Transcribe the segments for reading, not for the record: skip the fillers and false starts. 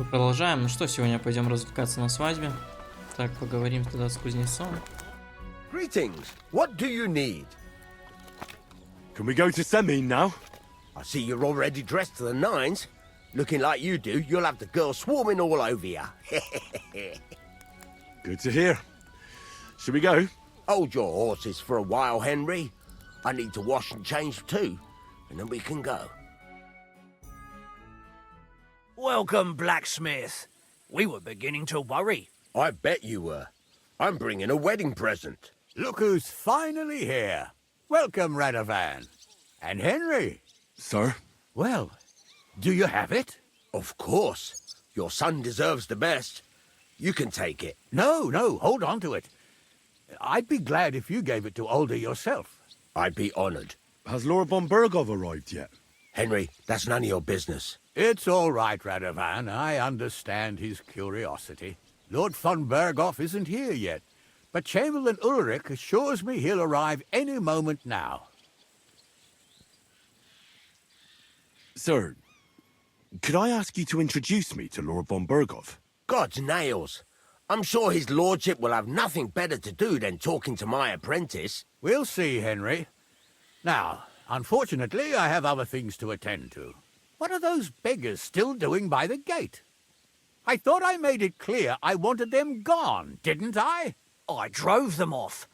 Мы продолжаем. Ну что, сегодня пойдем развлекаться на свадьбе. Так, поговорим тогда с кузнецом. Greetings. What do you need? Can we go to semi now? I see you're already dressed to the nines. Looking like you do, you'll have the girls swarming all over you. Good to hear. Should we go? Hold your horses for a while, Henry. I need to wash and change too, and then we can go. Welcome, blacksmith. We were beginning to worry. I bet you were. I'm bringing a wedding present. Look who's finally here. Welcome, Radovan. And Henry. Sir? Well, do you have it? Of course. Your son deserves the best. You can take it. No, hold on to it. I'd be glad if you gave it to Older yourself. I'd be honored. Has Laura von Bergov arrived yet? Henry, that's none of your business. It's all right, Radovan. I understand his curiosity. Lord von Berghoff isn't here yet, but Chamberlain Ulrich assures me he'll arrive any moment now. Sir, could I ask you to introduce me to Laura von Bergov? God's nails. I'm sure his lordship will have nothing better to do than talking to my apprentice. We'll see, Henry. Now, unfortunately, I have other things to attend to. What are those beggars still doing by the gate? I thought I made it clear I wanted them gone, didn't I? I drove them off,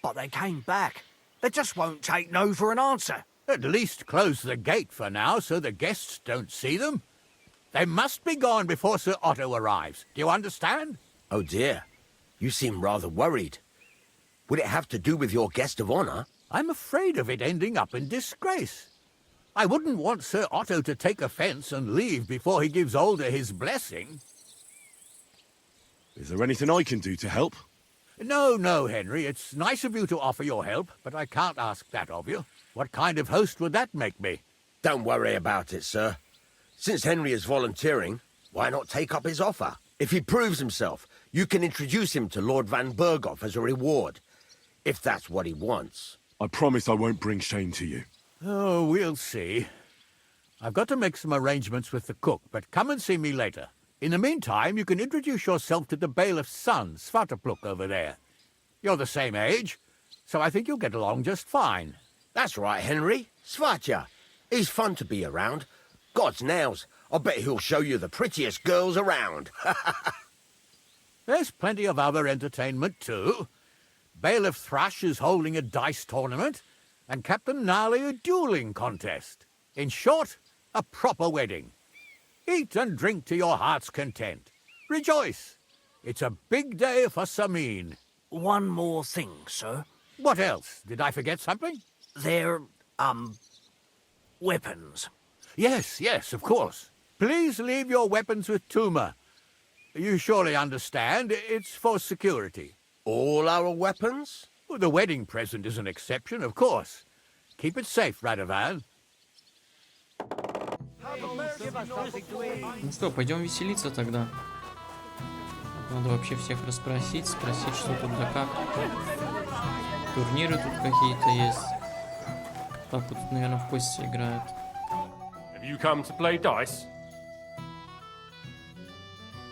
but they came back. They just won't take no for an answer. At least close the gate for now so the guests don't see them. They must be gone before Sir Otto arrives. Do you understand? Oh dear, you seem rather worried. Would it have to do with your guest of honor? I'm afraid of it ending up in disgrace. I wouldn't want Sir Otto to take offence and leave before he gives Older his blessing. Is there anything I can do to help? No, Henry. It's nice of you to offer your help, but I can't ask that of you. What kind of host would that make me? Don't worry about it, sir. Since Henry is volunteering, why not take up his offer? If he proves himself, you can introduce him to Lord Van Berghoff as a reward, if that's what he wants. I promise I won't bring shame to you. Oh, we'll see. I've got to make some arrangements with the cook, but come and see me later. In the meantime, you can introduce yourself to the bailiff's son, Svatopluk, over there. You're the same age, so I think you'll get along just fine. That's right, Henry. Svatja. He's fun to be around. God's nails. I bet he'll show you the prettiest girls around. There's plenty of other entertainment, too. Bailiff Thrush is holding a dice tournament, and Captain Gnarly a dueling contest. In short, a proper wedding. Eat and drink to your heart's content. Rejoice. It's a big day for Samin. One more thing, sir. What else? Did I forget something? They're, weapons. Yes, of course. Please leave your weapons with Tuma. You surely understand, it's for security. All our weapons? Well, the wedding present is an exception, of course. Keep it safe, Radovan. Ну что, пойдем веселиться тогда. Надо вообще всех расспросить, спросить, что тут да как. Турниры тут какие-то есть. Папа тут, наверное, в кости играет. Have you come to play dice?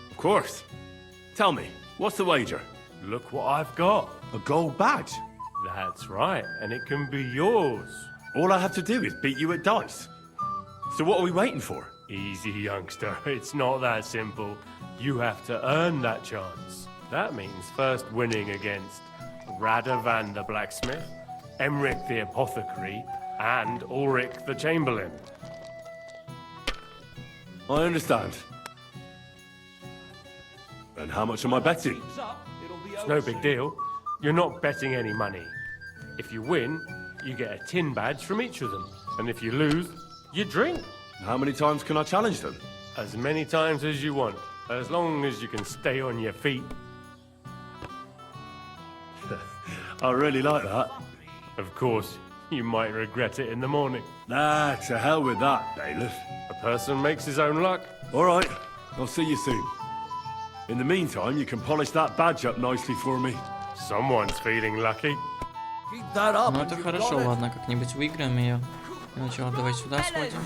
Of course. Tell me, what's the wager? Look what I've got. A gold badge. That's right, and it can be yours. All I have to do is beat you at dice. So what are we waiting for? Easy, youngster. It's not that simple. You have to earn that chance. That means first winning against Radovan the blacksmith, Emric the apothecary, and Ulrich the chamberlain. I understand. And how much am I betting? It's no big deal. You're not betting any money. If you win, you get a tin badge from each of them. And if you lose, you drink. How many times can I challenge them? As many times as you want, as long as you can stay on your feet. I really like that. Of course, you might regret it in the morning. Nah, to hell with that, bailiff. A person makes his own luck. All right, I'll see you soon. In the meantime, you can polish that badge up nicely for me. Someone's feeling lucky. Ну это хорошо, ладно, как-нибудь выиграем ее. Сначала давай сюда сходим.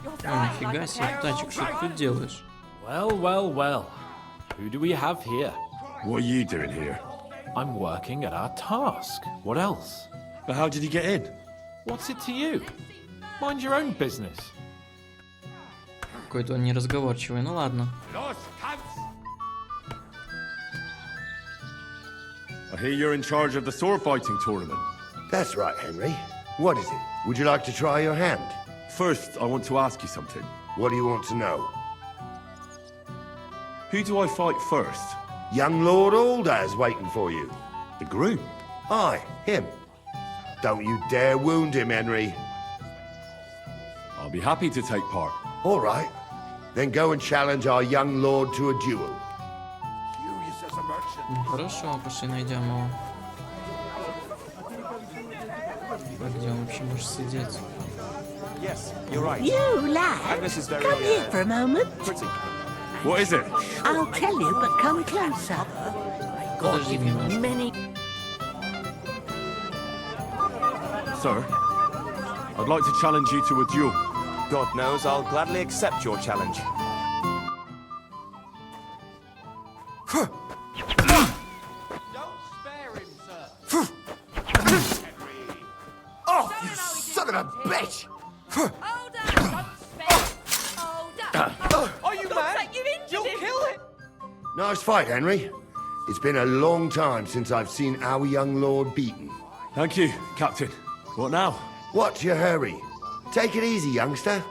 Ой, нифига себе, Тачик, что ты тут делаешь? Well, well, well. Who do we have here? What are you doing here? I'm working at our task. What else? But how did he get in? What's it to you? Mind your own business. Какой-то он неразговорчивый, ну ладно. I hear you're in charge of the sword fighting tournament. That's right, Henry. What is it? Would you like to try your hand? First, I want to ask you something. What do you want to know? Who do I fight first? Young Lord Alder is waiting for you. The groom? Aye, him. Don't you dare wound him, Henry. I'll be happy to take part. All right. Then go and challenge our young lord to a duel. Ну, хорошо, пошли найдем его. А где он вообще может сидеть? Yes, you're right. You lad, Agnes is very, come here for a moment. pretty. What is it? I'll tell you, but come closer. Подожди немножко. Many. Sir, I'd like to challenge you to a duel. God knows I'll gladly accept your challenge. Oh, you son of a bitch! Hold up! Hold up! Are you mad? You'll kill it! Nice fight, Henry. It's been a long time since I've seen our young lord beaten. Thank you, Captain. What now? What's your hurry? Take it easy, youngster.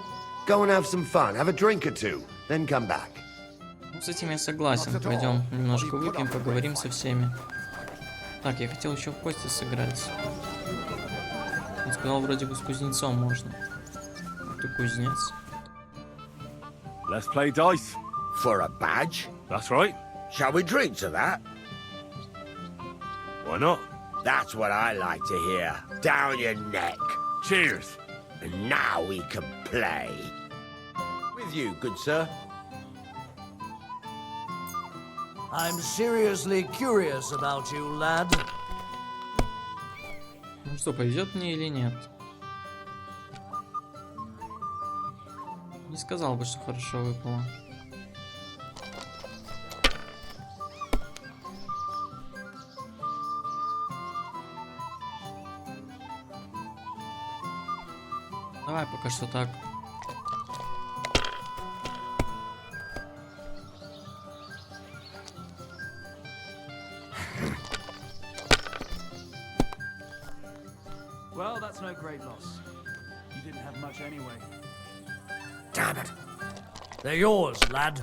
Go and have some fun. Have a drink or two. Then come back. Ну, с этим я согласен. Пойдем немножко выпьем, поговорим со всеми. Так, я хотел еще в кости сыграть. Он сказал, вроде бы с кузнецом можно. А ты кузнец. Let's play dice. For a badge? That's right. Shall we drink to that? Why not? That's what I like to hear. Down your neck. Cheers. And now we can play. With you, good sir. I'm seriously curious about you, lad. Ну что, повезет мне или нет? Не сказал бы, что хорошо выпало. Давай пока что так. Well, that's no great loss. You didn't have much anyway. Damn it. They're yours, lad.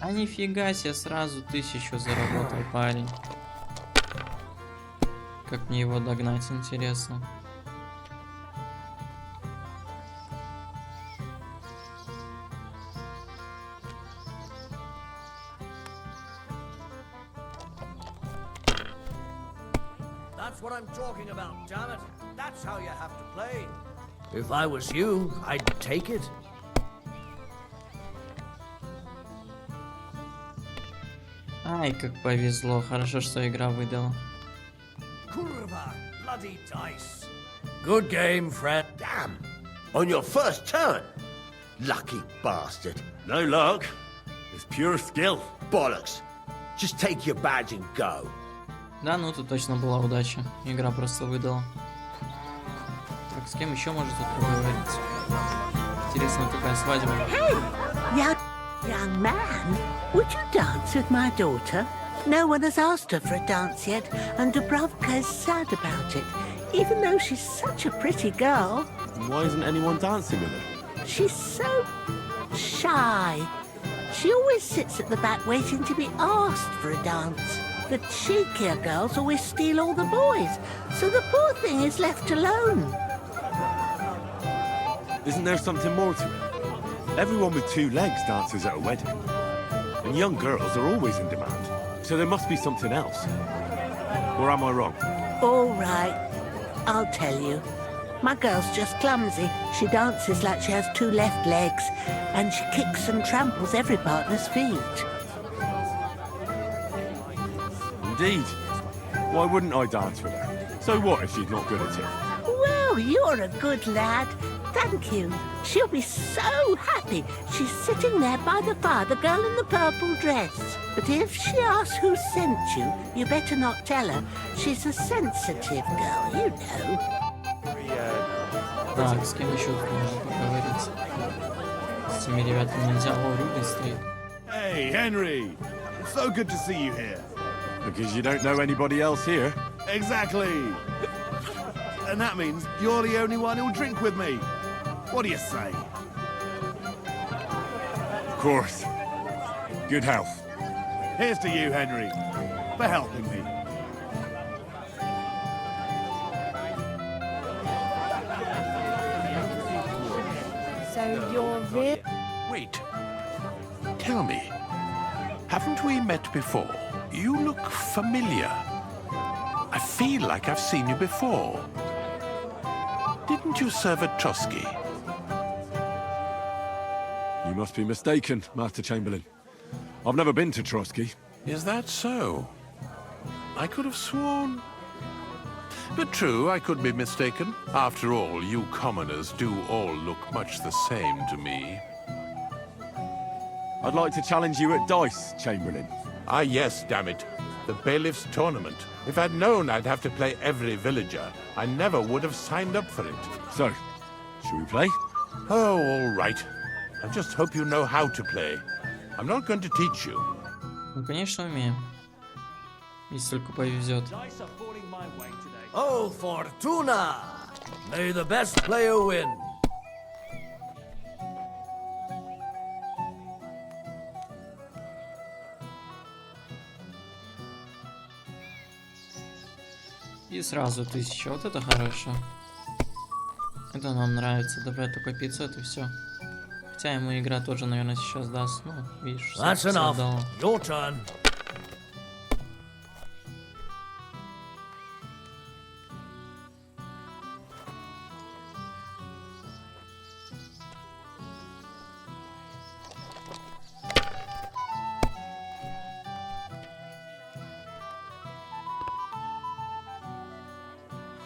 А нифига себе, сразу 1000 заработал парень. Как мне его догнать, интересно. That's what I'm talking about, damn it. That's how you have to play. If I was you, I'd take it. Ай, как повезло. Хорошо, что игра выдала. Kurva, bloody dice. Good game, friend. Damn. On your first turn. Lucky bastard. No luck. It's pure skill. Bollocks. Just take your badge and go. Да, ну тут точно была удача. Игра просто выдала. Так, с кем еще может тут поговорить? Интересно, какая свадьба. Hey, young man, would you dance with my daughter? No one has asked her for a dance yet, and Dubrovka is sad about it, even though she's such a pretty girl. Why isn't anyone dancing with her? She's so shy. She always sits at the back waiting to be asked for a dance. The cheekier girls always steal all the boys, so the poor thing is left alone. Isn't there something more to it? Everyone with two legs dances at a wedding. And young girls are always in demand. So there must be something else. Or am I wrong? All right, I'll tell you. My girl's just clumsy. She dances like she has 2 left legs, and she kicks and tramples every partner's feet. Indeed. Why wouldn't I dance with her? So what if she's not good at it? Well, you're a good lad. Thank you. She'll be so happy. She's sitting there by the fire, the girl in the purple dress. But if she asks who sent you, you better not tell her. She's a sensitive girl, you know. Так, с кем еще можно поговорить? С этими ребятами нельзя. О, Рубин стоит. Hey, Henry! It's so good to see you here. Because you don't know anybody else here. Exactly! And that means you're the only one who'll drink with me. What do you say? Of course. Good health. Here's to you, Henry, for helping me. So you're real? Wait. Tell me, haven't we met before? You look familiar. I feel like I've seen you before. Didn't you serve at Trotsky? You must be mistaken, Master Chamberlain. I've never been to Trotsky. Is that so? I could have sworn. But true, I could be mistaken. After all, you commoners do all look much the same to me. I'd like to challenge you at dice, Chamberlain. Ah, yes, damn it. The bailiff's tournament. If I'd known I'd have to play every villager, I never would have signed up for it. So, should we play? Oh, all right. I just hope you know how to play. I'm not going to teach you. Ну, конечно, умеем. Если только повезет. Oh, Fortuna! May the best player win. И сразу 1000. Вот это хорошо. Это нам нравится. Добавить только 500 и все. Хотя ему игра тоже, наверное, сейчас даст. Ну, видишь, That's enough. дала. Your turn.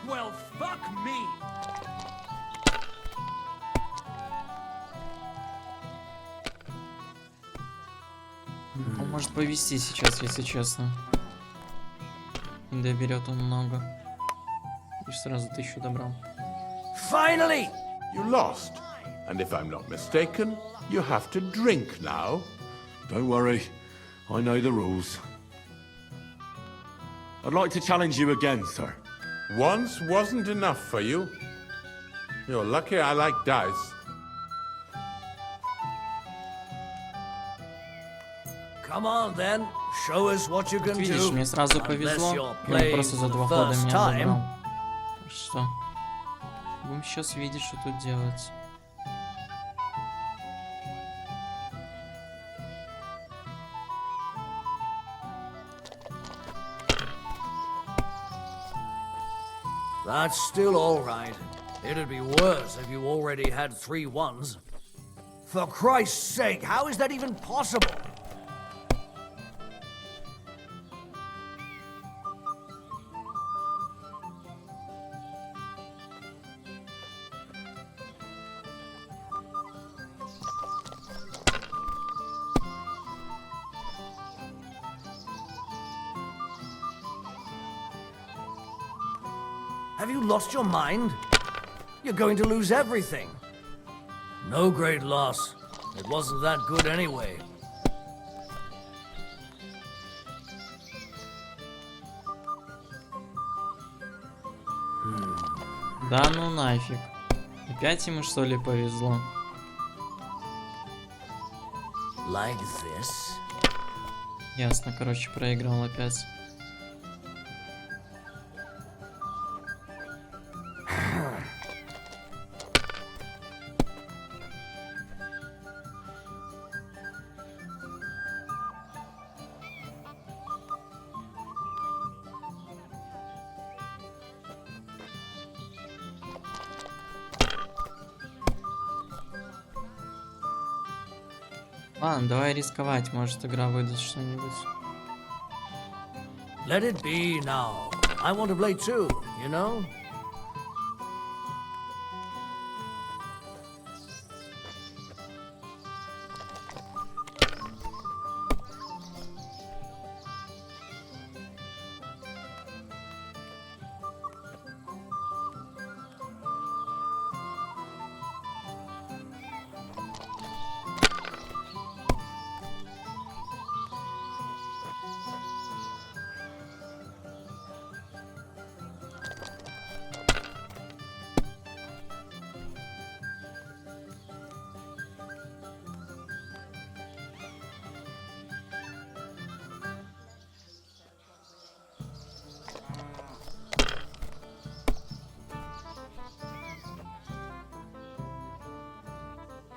Well, fuck me! Он может повести сейчас, если честно. И доберет он много. И сразу 1000 добрал. Finally! You lost. And if I'm not mistaken, you have to drink now. Don't worry. I know the rules. I'd like to challenge you again, sir. Once wasn't enough for you. You're lucky I like dice. Come on, then. Show us what you can Видишь, do. мне сразу повезло. И он просто за 2 хода меня забрал. Что? Будем сейчас видеть, что тут делать. That's still all right. It'd be worse if you already had 3 ones. For Christ's sake, how is that even possible? Have you lost your mind? You're going to lose everything. No great loss. It wasn't that good anyway. Да ну нафиг. Опять ему что ли повезло? Like this? Ясно, короче, проиграл опять. Ладно, давай рисковать, может игра выдаст что-нибудь. Let it be now. I want to play too, you know?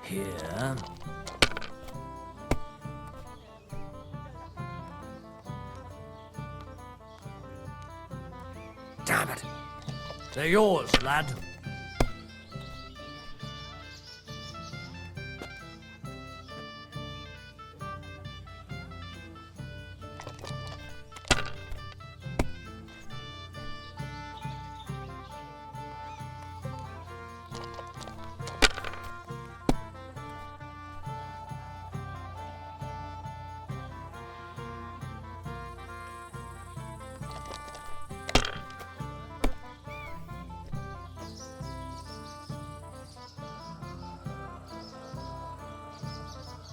Here. Damn it. They're yours, lad.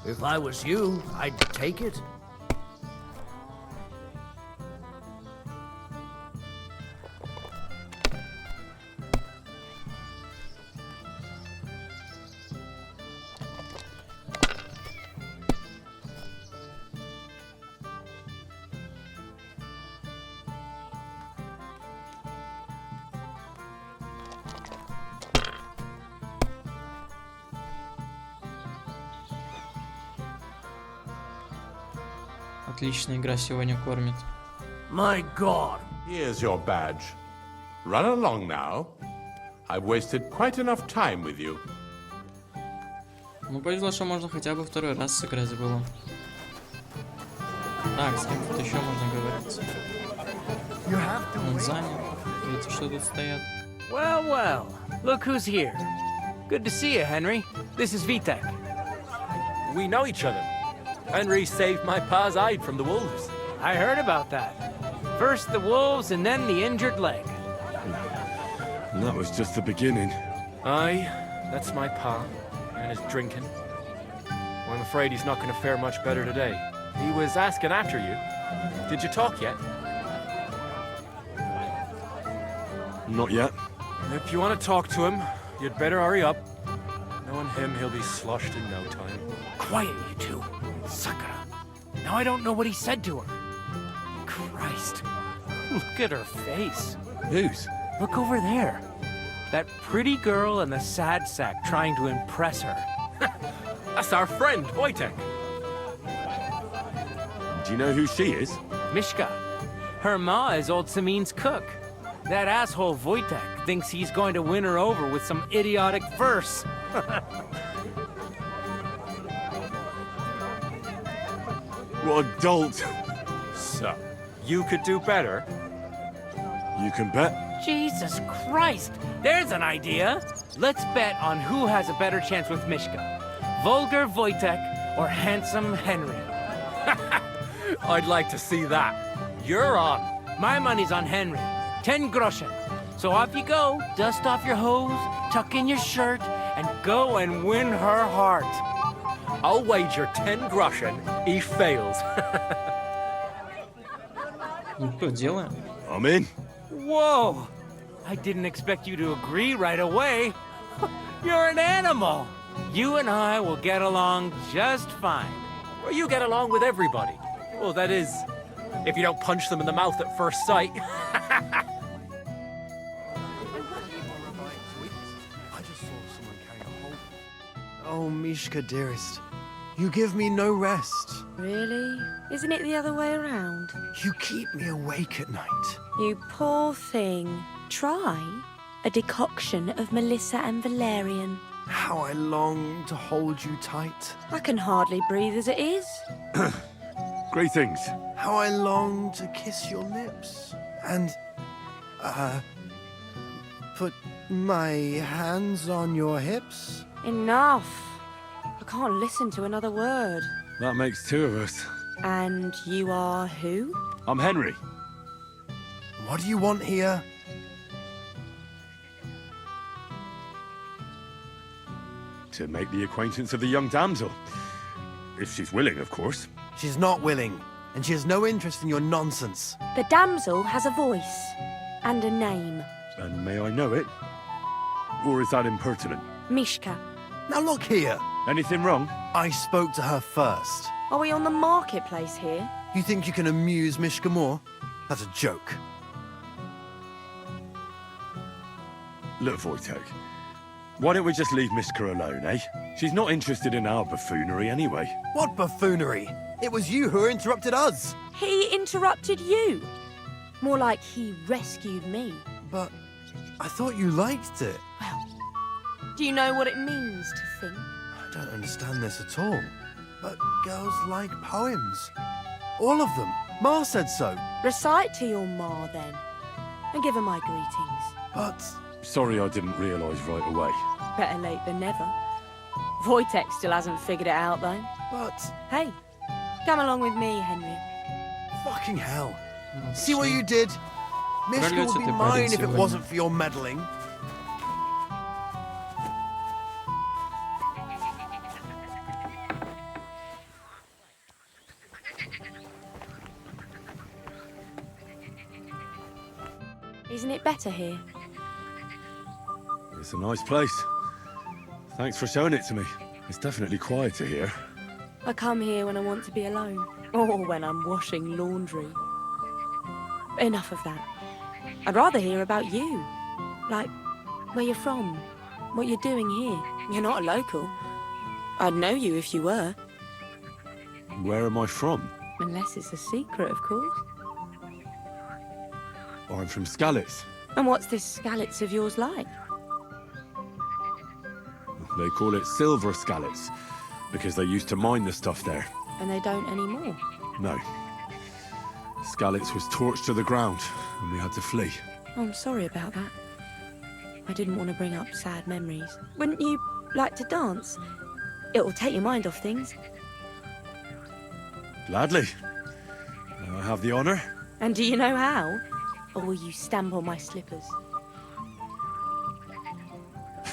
If I was you, I'd take it. Отличная игра сегодня кормит. My God. Here's your badge. Run along now. I've wasted quite enough time with you. Ну, повезло, что можно хотя бы второй раз сыграть было. Так, с кем тут еще можно говорить? Он занят. Видите, что тут стоят? Well, well. Look who's here. Good to see you, Henry. This is Vitek. We know each other. Henry saved my pa's hide from the wolves. I heard about that. First the wolves and then the injured leg. And that was just the beginning. Aye, that's my pa, and his drinking. Well, I'm afraid he's not going to fare much better today. He was asking after you. Did you talk yet? Not yet. If you want to talk to him, you'd better hurry up. Knowing him, he'll be sloshed in no time. Quiet, you two. Sakura. Now I don't know what he said to her. Christ. Look at her face. Whose? Look over there. That pretty girl in the sad sack trying to impress her. That's our friend, Wojtek. Do you know who she is? Mishka. Her ma is old Samin's cook. That asshole Wojtek thinks he's going to win her over with some idiotic verse. What a dolt. So, you could do better? You can bet. Jesus Christ! There's an idea! Let's bet on who has a better chance with Mishka. Vulgar Wojtek or handsome Henry. I'd like to see that. You're on. My money's on Henry. 10 groschen. So off you go, dust off your hose, tuck in your shirt, and go and win her heart. I'll wager 10 groschen he fails. Ну что, делаем? I'm in. Whoa! I didn't expect you to agree right away. You're an animal. You and I will get along just fine. Well, you get along with everybody. Well, that is, if you don't punch them in the mouth at first sight. Oh, Mishka, dearest. You give me no rest. Really? Isn't it the other way around? You keep me awake at night. You poor thing. Try a decoction of Melissa and valerian. How I long to hold you tight. I can hardly breathe as it is. Greetings. How I long to kiss your lips. And, put my hands on your hips. Enough. I can't listen to another word. That makes two of us. And you are who? I'm Henry. What do you want here? To make the acquaintance of the young damsel. If she's willing, of course. She's not willing, and she has no interest in your nonsense. The damsel has a voice and a name. And may I know it? Or is that impertinent? Mishka. Now look here. Anything wrong? I spoke to her first. Are we on the marketplace here? You think you can amuse Mishka more? That's a joke. Look, Wojtek. Why don't we just leave Mishka alone, eh? She's not interested in our buffoonery anyway. What buffoonery? It was you who interrupted us. He interrupted you. More like he rescued me. But I thought you liked it. Well, do you know what it means to think? I don't understand this at all. But girls like poems. All of them. Ma said so. Recite to your ma, then. And give her my greetings. But... Sorry I didn't realise right away. Better late than never. Wojtek still hasn't figured it out, though. But... Hey, come along with me, Henry. Fucking hell. See what you did? Mishka would be mine if it wasn't for your meddling. Isn't it better here? It's a nice place. Thanks for showing it to me. It's definitely quieter here. I come here when I want to be alone. Or when I'm washing laundry. Enough of that. I'd rather hear about you. Like, where you're from. What you're doing here. You're not a local. I'd know you if you were. Where am I from? Unless it's a secret, of course. I'm from Skalitz. And what's this Skalitz of yours like? They call it Silver Skalitz, because they used to mine the stuff there. And they don't anymore. No. Skalitz was torched to the ground, and we had to flee. Oh, I'm sorry about that. I didn't want to bring up sad memories. Wouldn't you like to dance? It'll take your mind off things. Gladly. May I have the honour? And do you know how? Or will you stamp on my slippers?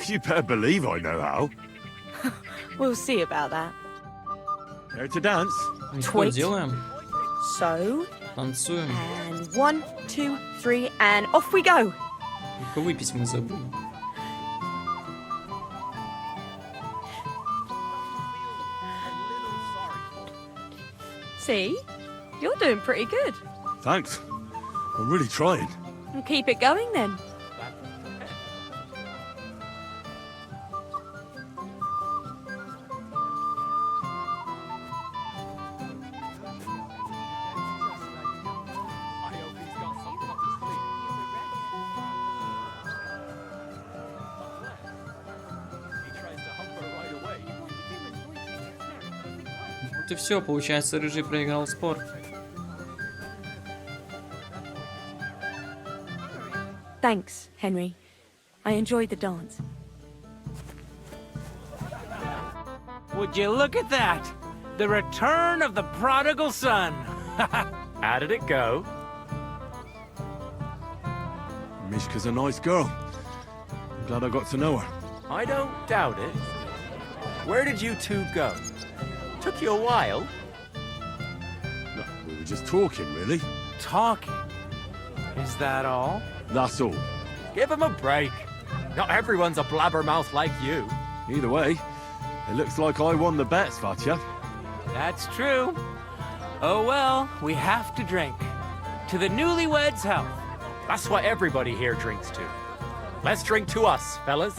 You better believe I know how. We'll see about that. Care to dance? Что делаем? So. Танцуем. And 1, 2, 3, and off we go. Только выпить мы забыли. See? You're doing pretty good. Thanks. I'm really trying. And keep it going then. Вот и все, получается, Рыжий проиграл спор. Thanks, Henry. I enjoyed the dance. Would you look at that? The return of the prodigal son. How did it go? Mishka's a nice girl. I'm glad I got to know her. I don't doubt it. Where did you two go? Took you a while. No, we were just talking, really. Talking? Is that all? That's all. Give him a break. Not everyone's a blabbermouth like you. Either way, it looks like I won the bet, Svatya. That's true. Oh well, we have to drink. To the newlyweds' health. That's what everybody here drinks to. Let's drink to us, fellas.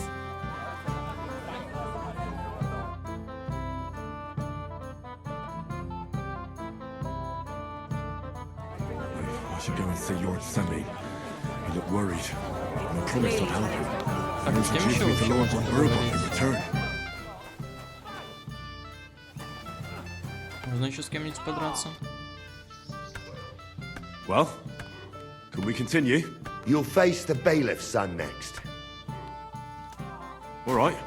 I should go and see Lord Semi. He looked worried, and I promised I'd help him. Так, с кем еще вообще можно поговорить? Можно еще с кем-нибудь подраться? Well, can we continue? You'll face the bailiff's son next. All right.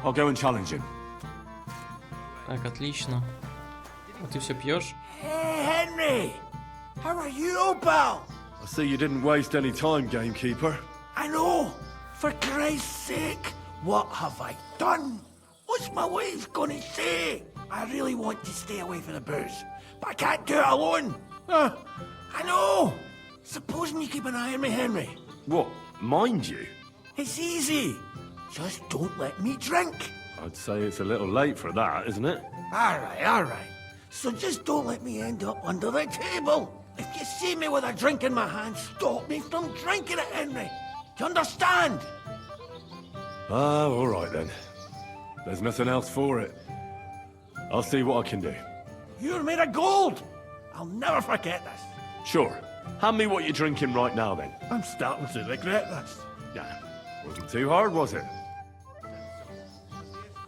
I'll go and challenge him. Так, отлично. А ты все пьешь? Hey, Henry! How are you, pal? I see you didn't waste any time, gamekeeper. I know! For Christ's sake! What have I done? What's my wife gonna say? I really want to stay away from the booze, but I can't do it alone. I know! Supposing you keep an eye on me, Henry. What? Mind you? It's easy. Just don't let me drink. I'd say it's a little late for that, isn't it? All right. So just don't let me end up under the table. If you see me with a drink in my hand, stop me from drinking it, Henry. Do you understand? All right then. There's nothing else for it. I'll see what I can do. You're made of gold. I'll never forget this. Sure. Hand me what you're drinking right now then. I'm starting to regret this. Yeah. Wasn't too hard, was it?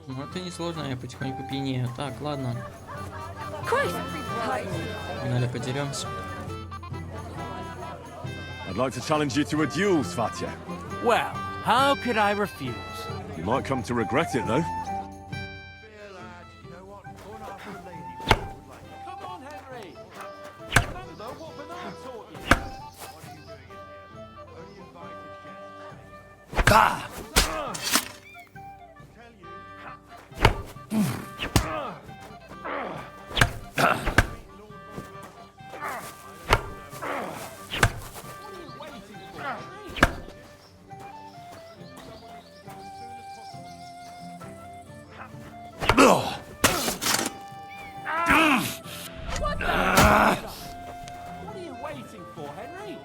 Ну это несложно, я потихоньку пьянею. Так, ладно. Погнали, подеремся. I'd like to challenge you to a duel, Svatya. Well, how could I refuse? You might come to regret it, though. What are you waiting for, Henry?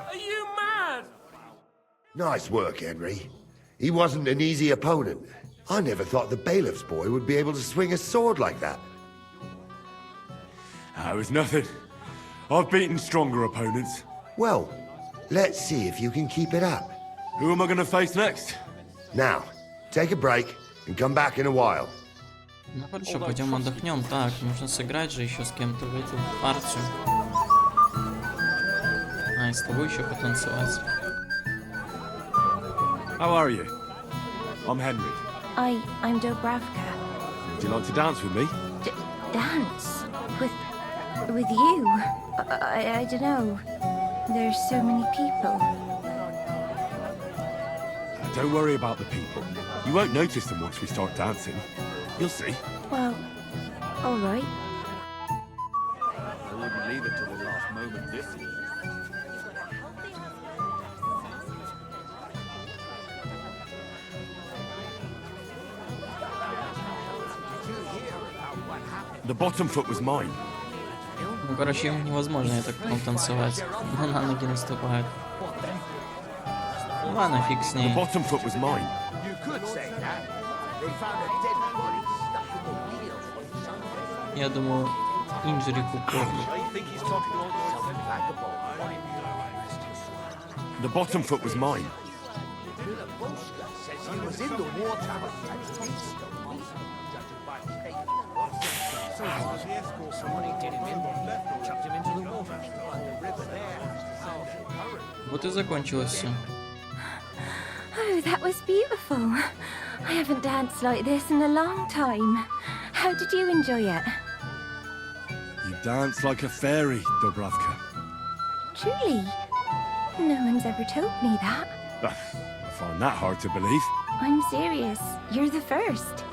Are you mad? Nice work, Henry. He wasn't an easy opponent. I never thought the bailiff's boy would be able to swing a sword like that. That was nothing. I've beaten stronger opponents. Well, let's see if you can keep it up. Who am I going to face next? Now, take a break and come back in a while. Ну хорошо, пойдем отдохнем. Так, нужно сыграть же еще с кем-то в эту партию. А, и с тобой еще потанцевать. How are you? I'm Henry. I'm Dobravka. Would you like to dance with me? Dance? With you? I don't know. There's so many people. Don't worry about the people. You won't notice them once we start dancing. You'll see. Well, all right. I wouldn't leave it till the last moment this year. The bottom foot was mine. Ну, короче, ему невозможно, я так понял, танцевать. Он на ноги наступает. Ну, ладно, фиг с ней. The bottom foot was mine. You could say that. They found a dead body stuck in the wheels. Я думаю, инжури купов. The bottom foot was mine. He was in the water. Somebody did him in, chucked him into the water. Вот и закончилось все. Oh, that was beautiful. I haven't danced like this in a long time. How did you enjoy it? You dance like a fairy, Dobravka. Truly? No one's ever told me that. I find that hard to believe. I'm serious. You're the first.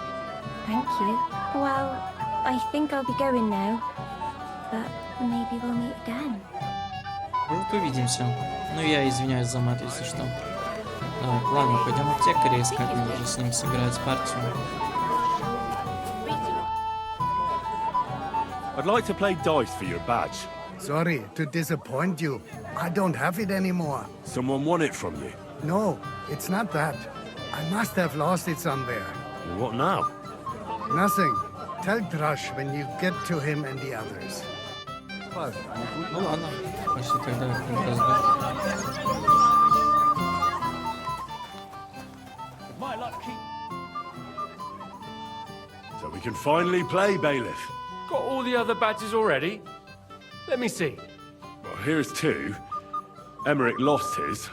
Thank you. Well, I think I'll be going now. But maybe we'll meet again. Может, увидимся. Ну, я извиняюсь за мат, если что. Так, ладно, пойдем в аптекаря искать, можно с ним сыграть партию. I'd like to play dice for your badge. Sorry to disappoint you. I don't have it anymore. Someone won it from you. No, it's not that. I must have lost it somewhere. What now? Nothing. Tell Drush when you get to him and the others. Ну ладно, пошли тогда в разбор. So we can finally play, Bailiff. Got all the other badges already? Let me see. Well, here's 2. Emmerich lost his.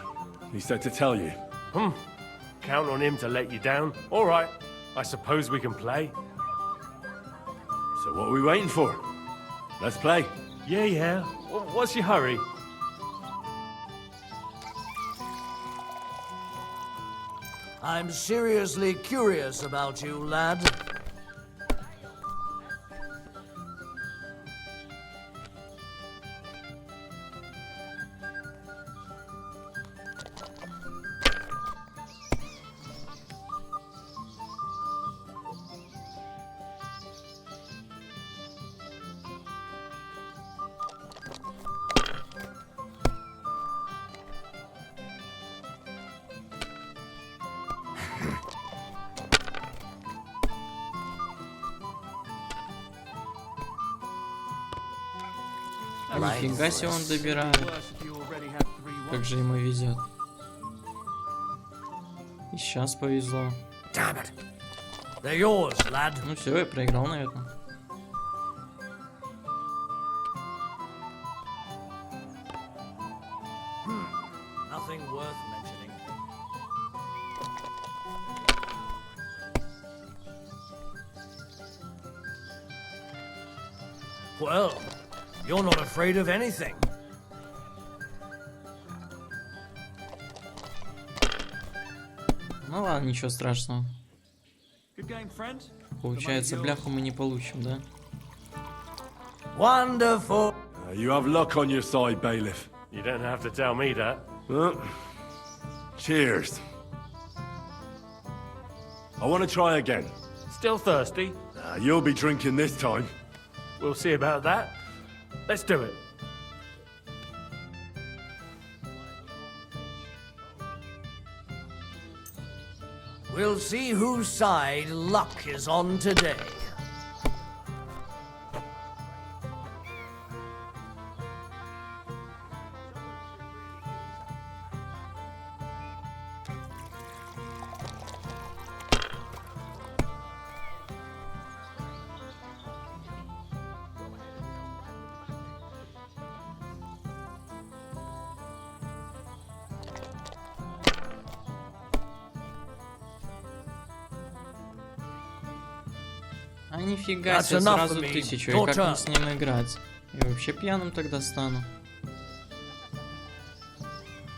He said to tell you. Count on him to let you down. All right, I suppose we can play. So what are we waiting for? Let's play. Yeah. What's your hurry? I'm seriously curious about you, lad. Нифига себе он добирает. Как же ему везет. И сейчас повезло. Ну все, я проиграл, наверное. Well, you're not afraid of anything. Ну ладно, ничего страшного. Получается, бляху мы не получим, да? Wonderful. You have luck on your side, Bailiff. You don't have to tell me that. Cheers. I want to try again. Still thirsty? You'll be drinking this time. We'll see about that. Let's do it. We'll see whose side luck is on today. А нифига себе, сразу 1000, и как мне с ним играть? Я вообще пьяным тогда стану.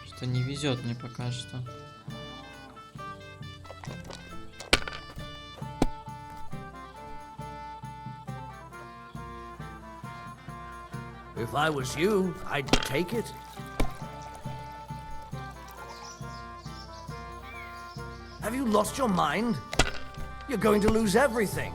Что не везет мне пока что. If I was you, I'd take it. Have you lost your mind? You're going to lose everything.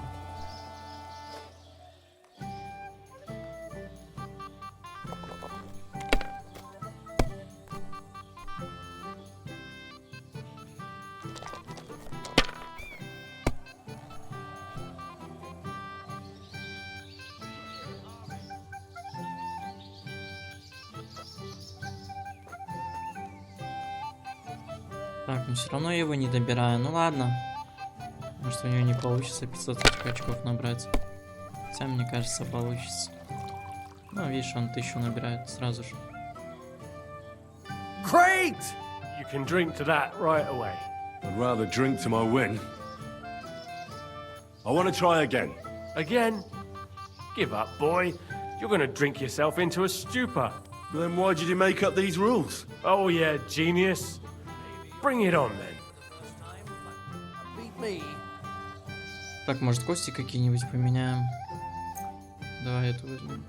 Так, но все равно я его не добираю. Ну ладно. Может, у него не получится 500 очков набрать. Хотя, мне кажется, получится. Ну, видишь, он 1000 набирает сразу же. Great! You can drink to that right away. I'd rather drink to my win. I want to try again. Again? Give up, boy. You're going to drink yourself into a stupor. Then why did you make up these rules? Oh yeah, genius. Bring it on, then. Так, может, кости какие-нибудь поменяем? Давай эту возьмем.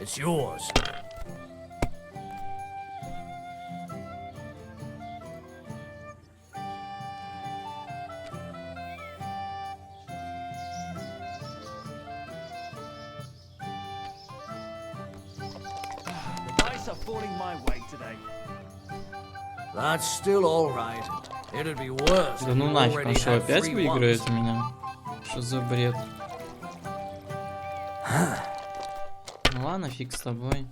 it's yours. The dice are falling my way today. That's still all right. It'd be worse. Да if ну you нафиг, он already что, had опять 3 выиграет ones. у меня? Что за бред? Ну ладно, фиг с тобой.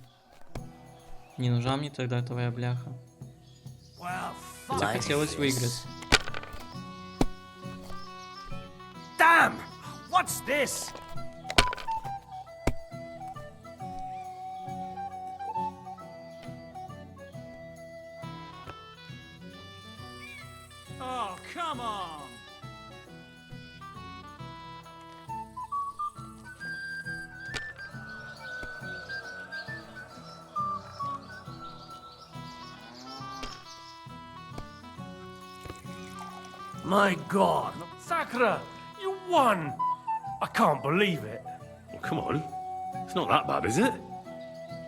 Не нужна мне тогда твоя бляха. Хотя хотелось выиграть. Damn! What's this? Oh, come on! My God. Sakura, you won! I can't believe it. Well, come on. It's not that bad, is it?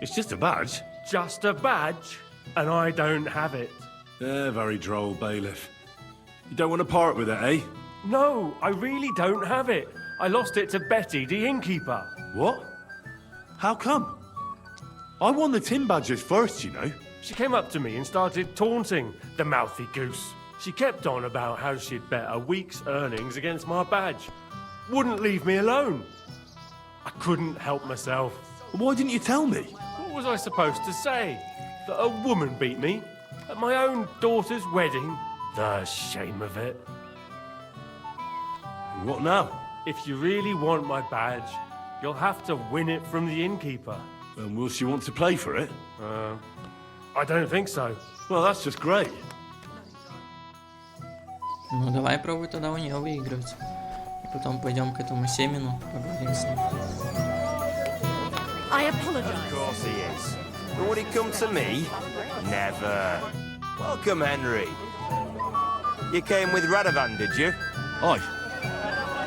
It's just a badge. Just a badge, and I don't have it. Very droll, bailiff. You don't want to part with it, eh? No, I really don't have it. I lost it to Betty, the innkeeper. What? How come? I won the tin badges first, you know. She came up to me and started taunting, the mouthy goose. She kept on about how she'd bet a week's earnings against my badge. Wouldn't leave me alone. I couldn't help myself. Why didn't you tell me? What was I supposed to say? That a woman beat me? At my own daughter's wedding? The shame of it. What now? If you really want my badge, you'll have to win it from the innkeeper. And will she want to play for it? I don't think so. Well, that's just great. Ну давай пробуй тогда у нее выигрывать. И потом пойдем к этому Семену, поговорим с ним. I apologize. Of course he is. But would he come to me? Never. Welcome, Henry. You came with Radovan, did you? Aye.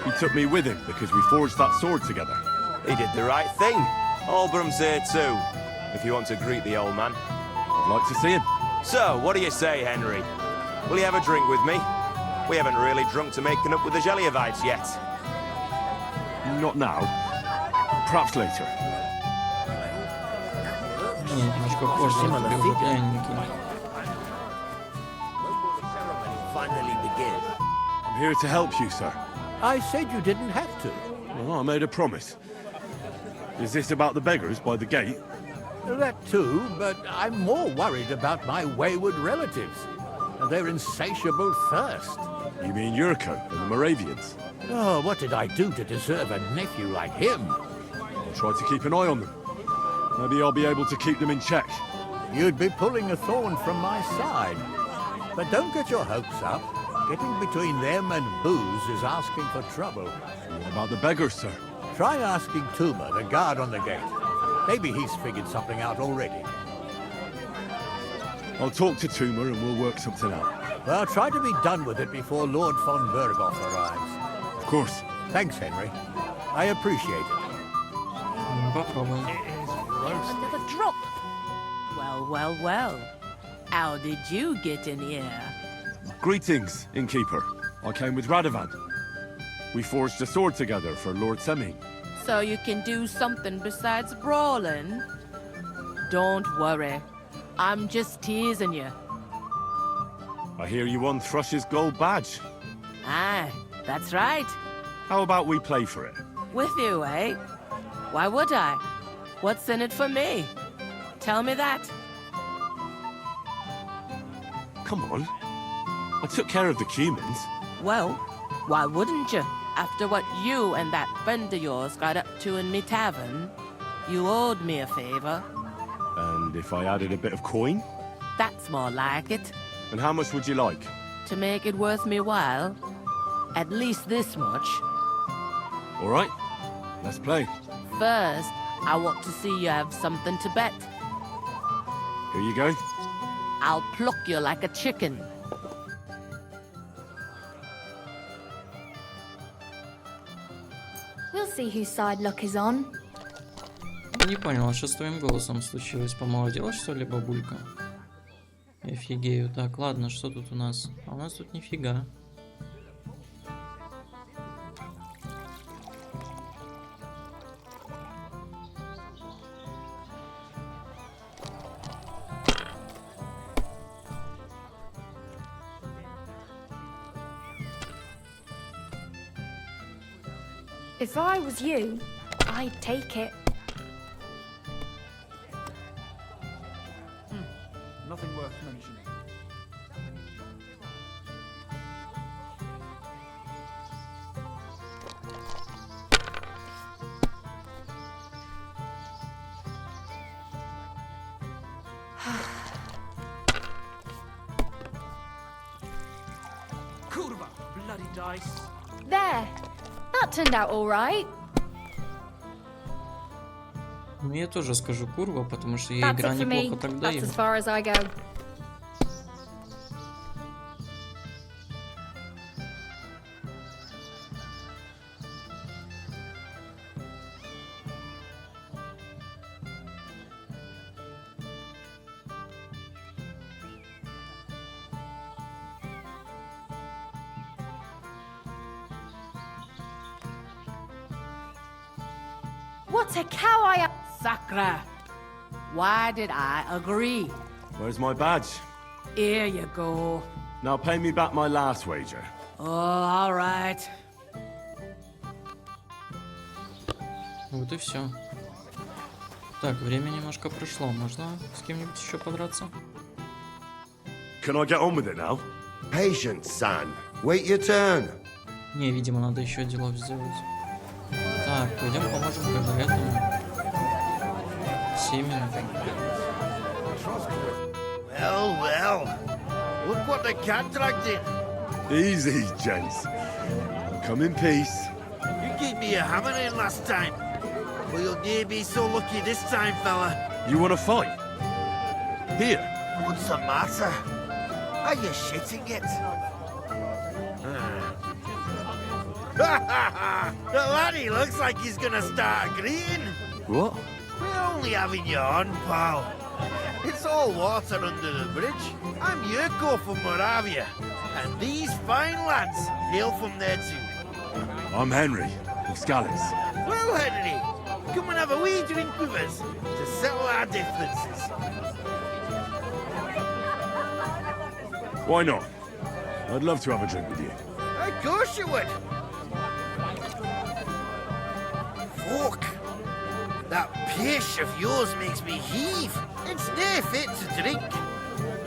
He took me with him because we forged that sword together. He did the right thing. Albrum's here too, if you want to greet the old man. I'd like to see him. So, what do you say, Henry? Will you have a drink with me? We haven't really drunk to making up with the Jelliavites yet. Not now. Perhaps later. Не, немножко позже, я тебе уже пряники. Finally begin. I'm here to help you, sir. I said you didn't have to. Well, I made a promise. Is this about the beggars by the gate? That too, but I'm more worried about my wayward relatives and their insatiable thirst. You mean Yurko and the Moravians? Oh, what did I do to deserve a nephew like him? I'll try to keep an eye on them. Maybe I'll be able to keep them in check. You'd be pulling a thorn from my side. But don't get your hopes up. Getting between them and booze is asking for trouble. What about the beggars, sir? Try asking Tuma, the guard on the gate. Maybe he's figured something out already. I'll talk to Tuma and we'll work something out. Well, try to be done with it before Lord von Berghoff arrives. Of course. Thanks, Henry. I appreciate it. Попробуем. Another drop. Well, well, well. How did you get in here? Greetings, innkeeper. I came with Radovan. We forged a sword together for Lord Seming. So you can do something besides brawling? Don't worry. I'm just teasing you. I hear you won Thrush's gold badge. Aye, that's right. How about we play for it? With you, eh? Why would I? What's in it for me? Tell me that. Come on. I took care of the humans. Well, why wouldn't you? After what you and that friend of yours got up to in me tavern, you owed me a favor. And if I added a bit of coin? That's more like it. And how much would you like? To make it worth me while, at least this much. All right. Let's play. First, I want to see you have something to bet. Here you go. I'll pluck you like a chicken. We'll see whose side luck is on. так и не понял, а что с твоим голосом случилось? Помолодела, что ли, бабулька? Офигею. Так, ладно, что тут у нас? А у нас тут нифига. If I was you, I'd take it. Nothing worth mentioning. Kurva, bloody dice. There. That turned out all right. Ну, я тоже скажу курва, потому что ей That's игра it for me. неплохо так That's дает. as far as I go. What a cow I am! Sakra, why did I agree? Where's my badge? Here you go. Now pay me back my last wager. Oh, all right. Вот и все. Так, время немножко прошло. Можно с кем-нибудь еще подраться? Can I get on with it now? Patience, son. Wait your turn. Не, видимо, надо еще делов сделать. Так, пойдем поможем тогда этому. Семену. Well, well. Look what the cat dragged in. Easy, gents. Come in peace. You gave me a hammer in last time. Well, you'll near be so lucky this time, fella. You want to fight? Here. What's the matter? Are you shitting it? The laddie looks like he's gonna start greeting. What? We're only having you on, pal. It's all water under the bridge. I'm Yurko from Moravia, and these fine lads hail from there too. I'm Henry, of Scallis. Well, Henry, come and have a wee drink with us to settle our differences. Why not? I'd love to have a drink with you. Of course you would. Fuck. That pish of yours makes me heave. It's near fit to drink.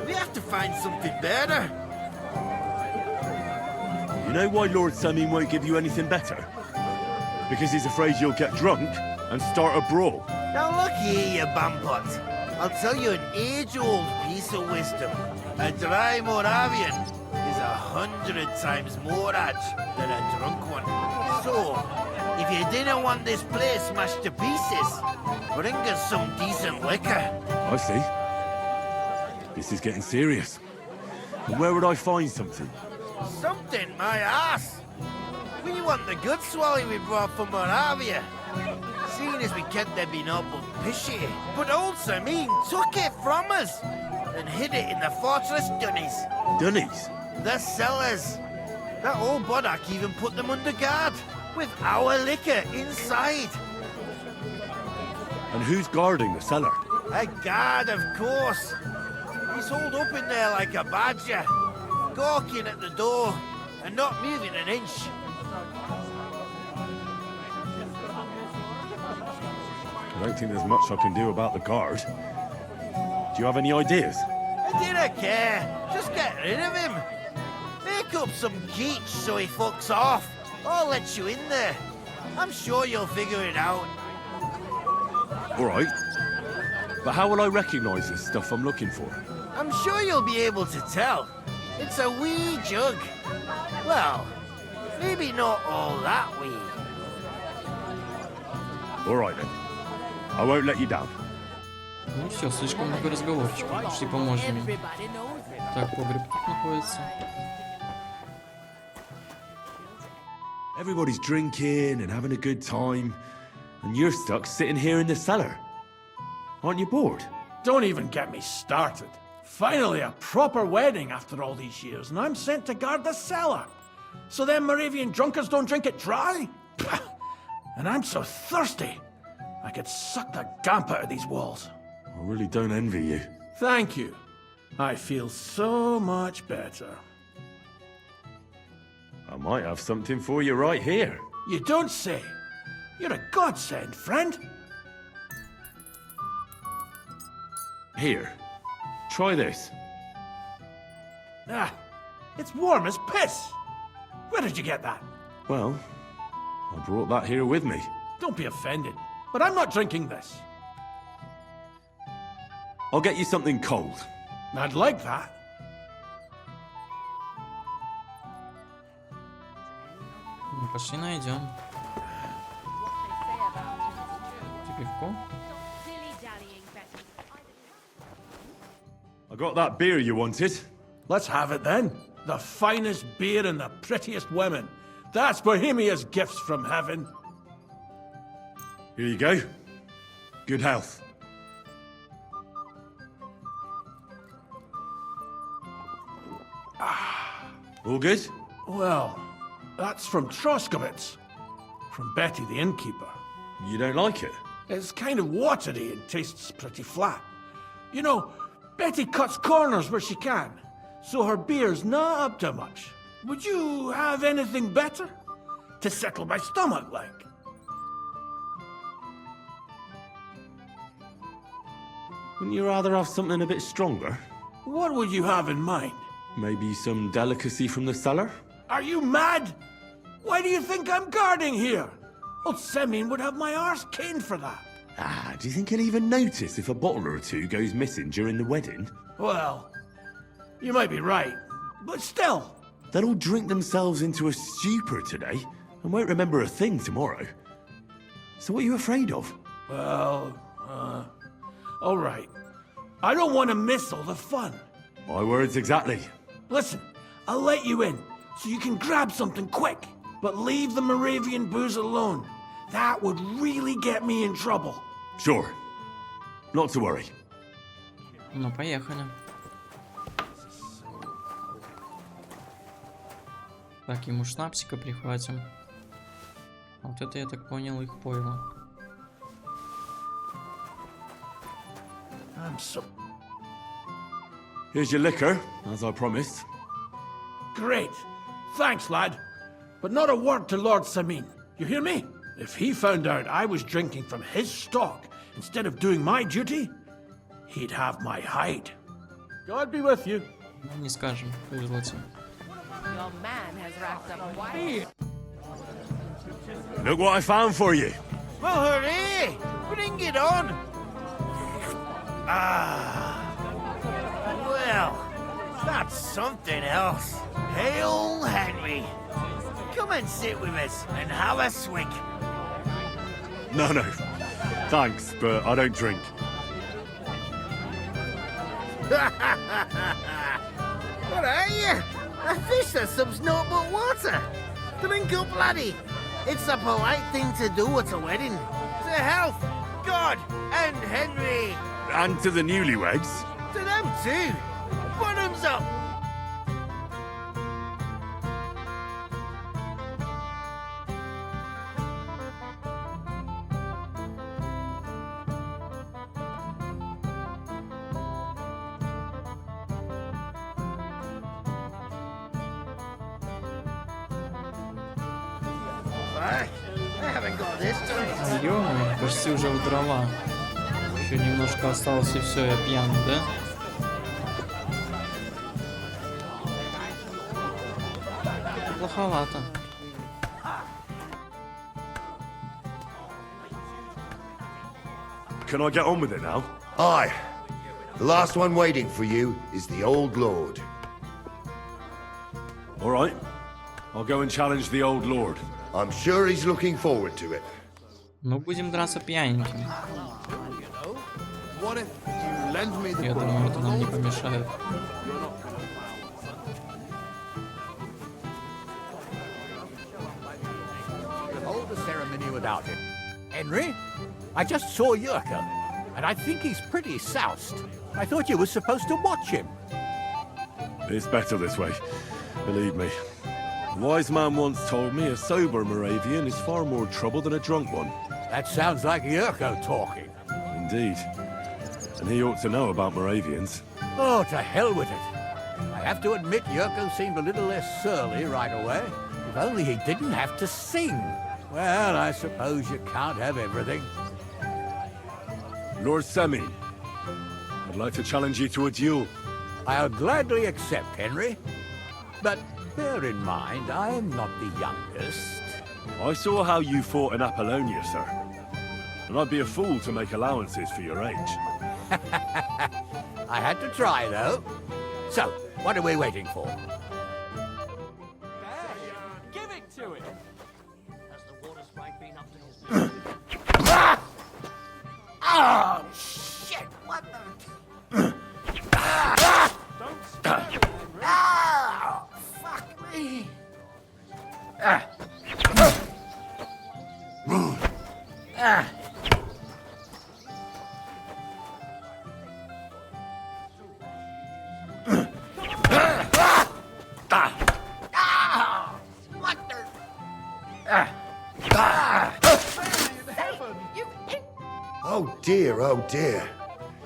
We have to find something better. You know why Lord Samin won't give you anything better? Because he's afraid you'll get drunk and start a brawl. Now look here, you bampot. I'll tell you an age-old piece of wisdom. A dry Moravian is 100 times more edge than a drunk one. So, if you didn't want this place smashed to pieces, bring us some decent liquor. I see. This is getting serious. And where would I find something? Something, my ass. We want the good swally we brought from Moravia. Seeing as we can't have been up with pishy. But old Samin took it from us and hid it in the fortress dunnies. Dunnies? The cellars. That old Bodak even put them under guard with our liquor inside. And who's guarding the cellar? A guard, of course. He's holed up in there like a badger, gawking at the door and not moving an inch. I don't think there's much I can do about the guard. Do you have any ideas? I didn't care. Just get rid of him. Make up some geech so he fucks off. I'll let you in there. I'm sure you'll figure it out. All right. But how will I recognize this stuff I'm looking for? I'm sure you'll be able to tell. It's a wee jug. Well, maybe not all that wee. All right then. I won't let you down. Ну все, слишком много разговорчиков. Пошли поможем им. Так, погреб тут находится. Everybody's drinking and having a good time, and you're stuck sitting here in the cellar. Aren't you bored? Don't even get me started. Finally, a proper wedding after all these years, and I'm sent to guard the cellar. So them Moravian drunkards don't drink it dry? And I'm so thirsty, I could suck the damp out of these walls. I really don't envy you. Thank you. I feel so much better. I might have something for you right here. You don't say. You're a godsend, friend. Here, try this. Ah, it's warm as piss. Where did you get that? Well, I brought that here with me. Don't be offended, but I'm not drinking this. I'll get you something cold. I'd like that. Ну, пошли найдем. Пивко. I got that beer you wanted. Let's have it then. The finest beer and the prettiest women. That's Bohemia's gifts from heaven. Here you go. Good health. All good? Well, that's from Troskowitz. From Betty the innkeeper. You don't like it? It's kind of watery and tastes pretty flat. You know, Betty cuts corners where she can, so her beer's not up to much. Would you have anything better? To settle my stomach, like? Wouldn't you rather have something a bit stronger? What would you have in mind? Maybe some delicacy from the cellar? Are you mad? Why do you think I'm guarding here? Old Semin would have my arse caned for that. Ah, do you think he'll even notice if a bottle or two goes missing during the wedding? Well, you might be right, but still. They'll all drink themselves into a stupor today and won't remember a thing tomorrow. So what are you afraid of? Well, all right. I don't want to miss all the fun. My words exactly. Listen, I'll let you in, so you can grab something quick. But leave the Moravian booze alone. That would really get me in trouble. Sure. Not to worry. Ну, поехали. Так, ему шнапсика прихватим. Вот это, я так понял, их пойло. Here's your liquor, as I promised. Great. Thanks, lad. But not a word to Lord Semin. You hear me? If he found out I was drinking from his stock instead of doing my duty, he'd have my hide. God be with you. Не скажем, повезло тебе. Your man has racked up quite. Look what I found for you. Well, hooray! Bring it on! Well, that's something else. Hail Henry! Come and sit with us and have a swig. No. Thanks, but I don't drink. What are you? A fish that subs naught but water. Drink up, laddie. It's a polite thing to do at a wedding. To health, God, and Henry. And to the newlyweds. To them too. Bottoms up. Ё-моё, почти уже в дрова. Еще немножко осталось и все, я пьяный, да? Плоховато. Can I get on with it now? Aye. The last one waiting for you is the Old Lord. All right. I'll go and challenge the Old Lord. I'm sure he's looking forward to it. Ну, будем драться пьяненькими. What if you lend me the Я думаю, это нам не помешает. Hold the ceremony without him. Henry, I just saw Yurka. and I think he's pretty soused. I thought you were supposed to watch him. It's better this way, believe me. A wise man once told me a sober Moravian is far more trouble than a drunk one. That sounds like Yurko talking. Indeed. And he ought to know about Moravians. Oh, to hell with it. I have to admit Yurko seemed a little less surly right away. If only he didn't have to sing. Well, I suppose you can't have everything. Lord Semi, I'd like to challenge you to a duel. I'll gladly accept, Henry. But bear in mind, I am not the youngest. I saw how you fought in Apollonia, sir. And I'd be a fool to make allowances for your age. I had to try, though. So, what are we waiting for? Give it to it. Oh, shit! What the... Oh, fuck me! What the... Oh dear.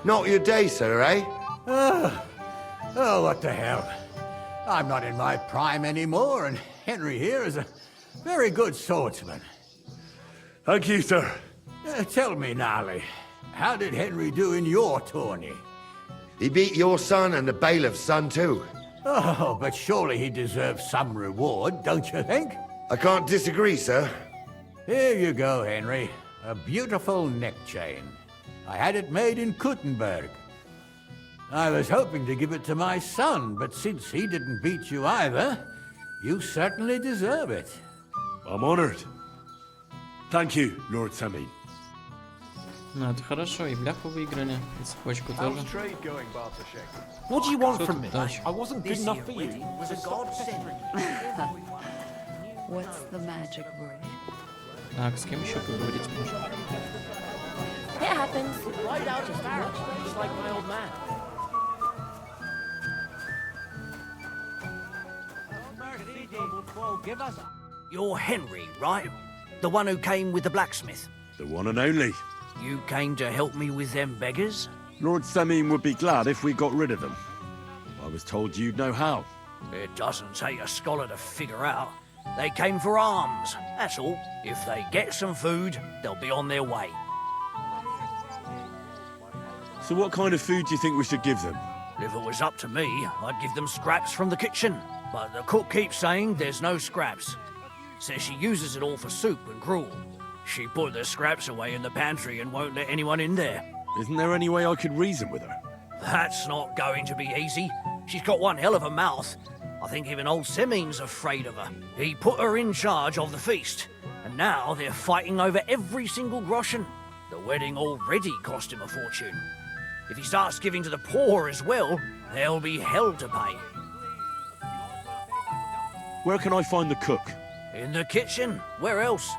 Not your day, sir, eh? Oh, what the hell. I'm not in my prime anymore, and Henry here is a very good swordsman. Thank you, sir. Tell me, Gnarly, how did Henry do in your tourney? He beat your son and the bailiff's son, too. Oh, but surely he deserves some reward, don't you think? I can't disagree, sir. Here you go, Henry. A beautiful neck chain. I had it made in Kuttenberg. I was hoping to give it to my son, but since he didn't beat you either, you certainly deserve it. I'm honored. Thank you, Lord Semi. Ну, это хорошо, и бляху выиграли, и цепочку тоже. What do you want Что from тут me? дальше? I wasn't good enough for you. What's the magic word? Так, с кем еще поговорить можно? It happens. Right out of barrel, just like my old man. You're Henry, right? The one who came with the blacksmith. The one and only. You came to help me with them beggars? Lord Semi would be glad if we got rid of them. I was told you'd know how. It doesn't take a scholar to figure out. They came for alms, that's all. If they get some food, they'll be on their way. So what kind of food do you think we should give them? If it was up to me, I'd give them scraps from the kitchen. But the cook keeps saying there's no scraps. Says she uses it all for soup and gruel. She put the scraps away in the pantry and won't let anyone in there. Isn't there any way I could reason with her? That's not going to be easy. She's got one hell of a mouth. I think even old Semin's afraid of her. He put her in charge of the feast, and now they're fighting over every single groschen. The wedding already cost him a fortune. If he starts giving to the poor as well, there'll be hell to pay. Where can I find the cook? In the kitchen. Where else?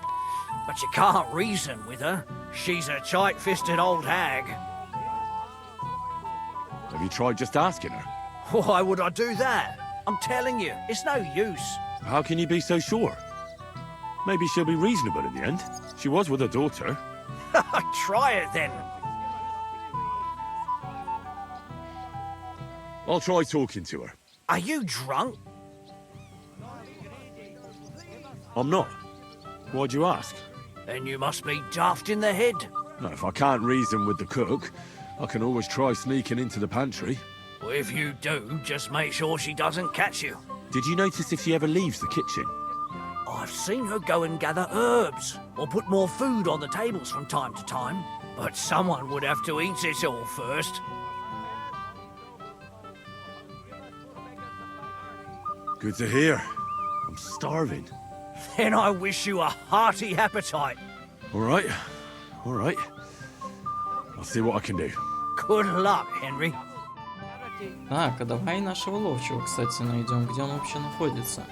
But you can't reason with her. She's a tight-fisted old hag. Have you tried just asking her? Why would I do that? I'm telling you, it's no use. How can you be so sure? Maybe she'll be reasonable in the end. She was with her daughter. Try it then. I'll try talking to her. Are you drunk? I'm not. Why'd you ask? Then you must be daft in the head. No, if I can't reason with the cook, I can always try sneaking into the pantry. Well, if you do, just make sure she doesn't catch you. Did you notice if she ever leaves the kitchen? I've seen her go and gather herbs, or put more food on the tables from time to time. But someone would have to eat it all first. Good to hear. I'm starving. Then I wish you a hearty appetite. All right. I'll see what I can do. Good luck, Henry. Так, а давай нашего ловчего, кстати, найдем. Где он вообще находится?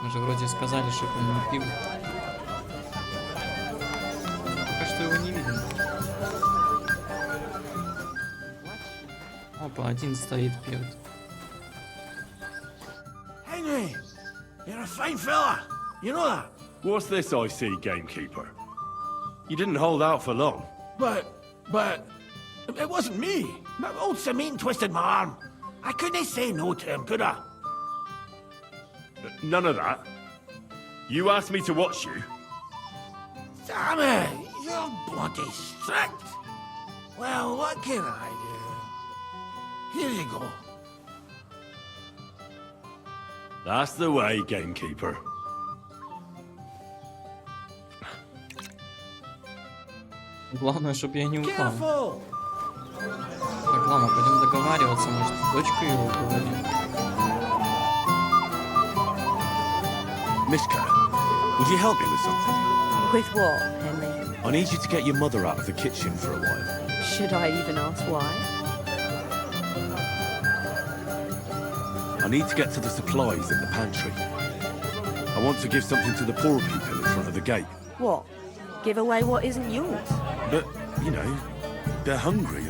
Мы же вроде сказали, что он не пил. Пока что его не видно. Опа, один стоит, пьет. Henry, you're a fine fella. You know that? What's this I see, gamekeeper? You didn't hold out for long. But, it wasn't me. Old Samine twisted my arm. I couldn't say no to him, could I? None of that. You asked me to watch you. Sammy, you're bloody strict. Well, what can I do? Here you go. That's the way, gamekeeper. Главное, чтобы я не упал. Careful! Так, ладно, пойдем договариваться, может, дочку его уговорим. Mishka, would you help me with something? With what, Henry? I need you to get your mother out of the kitchen for a while. Should I even ask why? I need to get to the supplies in the pantry. I want to give something to the poor people in front of the gate. What? Give away what isn't yours? But, you know, they're hungry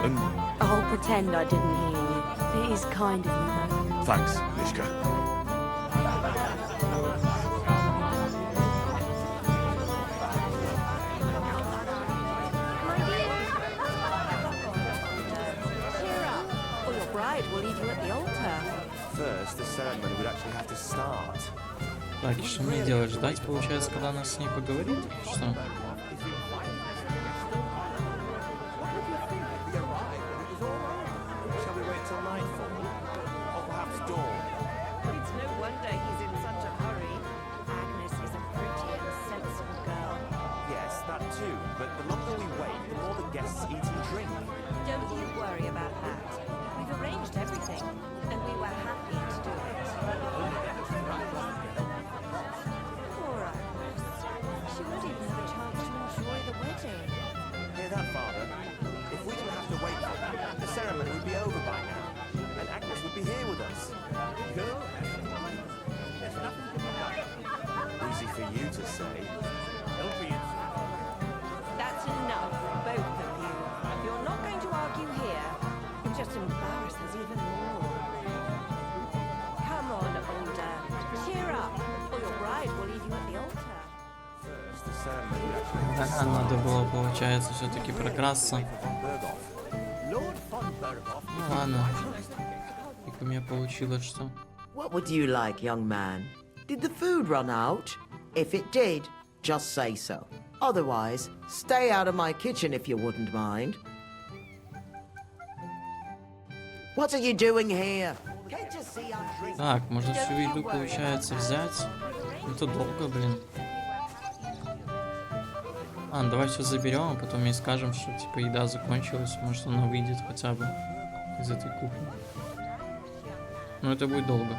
and... I'll pretend I didn't hear you. It is kind of you, though. Thanks, Mishka. Or your bride will leave you at the altar. First, the ceremony would actually have to start. Так, и что мне делать? Ждать, получается, когда она с ней поговорит? Что? Надо было, получается, все-таки прокрасться. Ну ладно. И у меня получилось, что... What would you like, young man? Did the food run out? If it did, just say so. Otherwise, stay out of my kitchen if you wouldn't mind. What are you doing here? Так, можно всю еду, получается, взять. Это долго, блин. Давай все заберем, а потом ей скажем, что типа еда закончилась, может она выйдет хотя бы из этой кухни. Но это будет долго.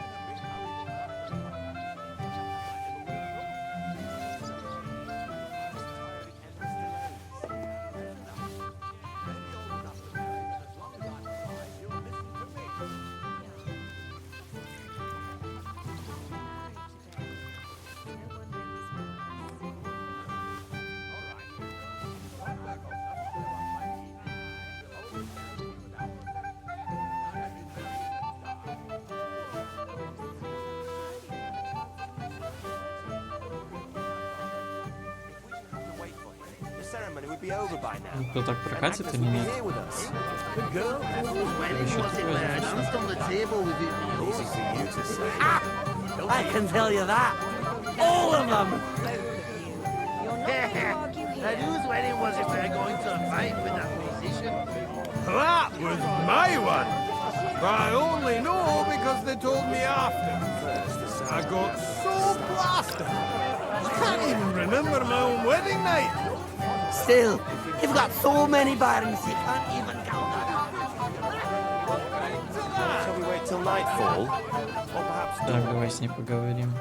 Кто так прокатит или нет? I can tell you that. All of them. And whose wedding was it they're going to fight with that musician? That was my one. I only know because they told me after. I got so blasted. I can't even remember my own wedding night. Still, you've got so many barons, you can't even count that up. Shall we wait till nightfall? Or perhaps... Так, давай с ней поговорим.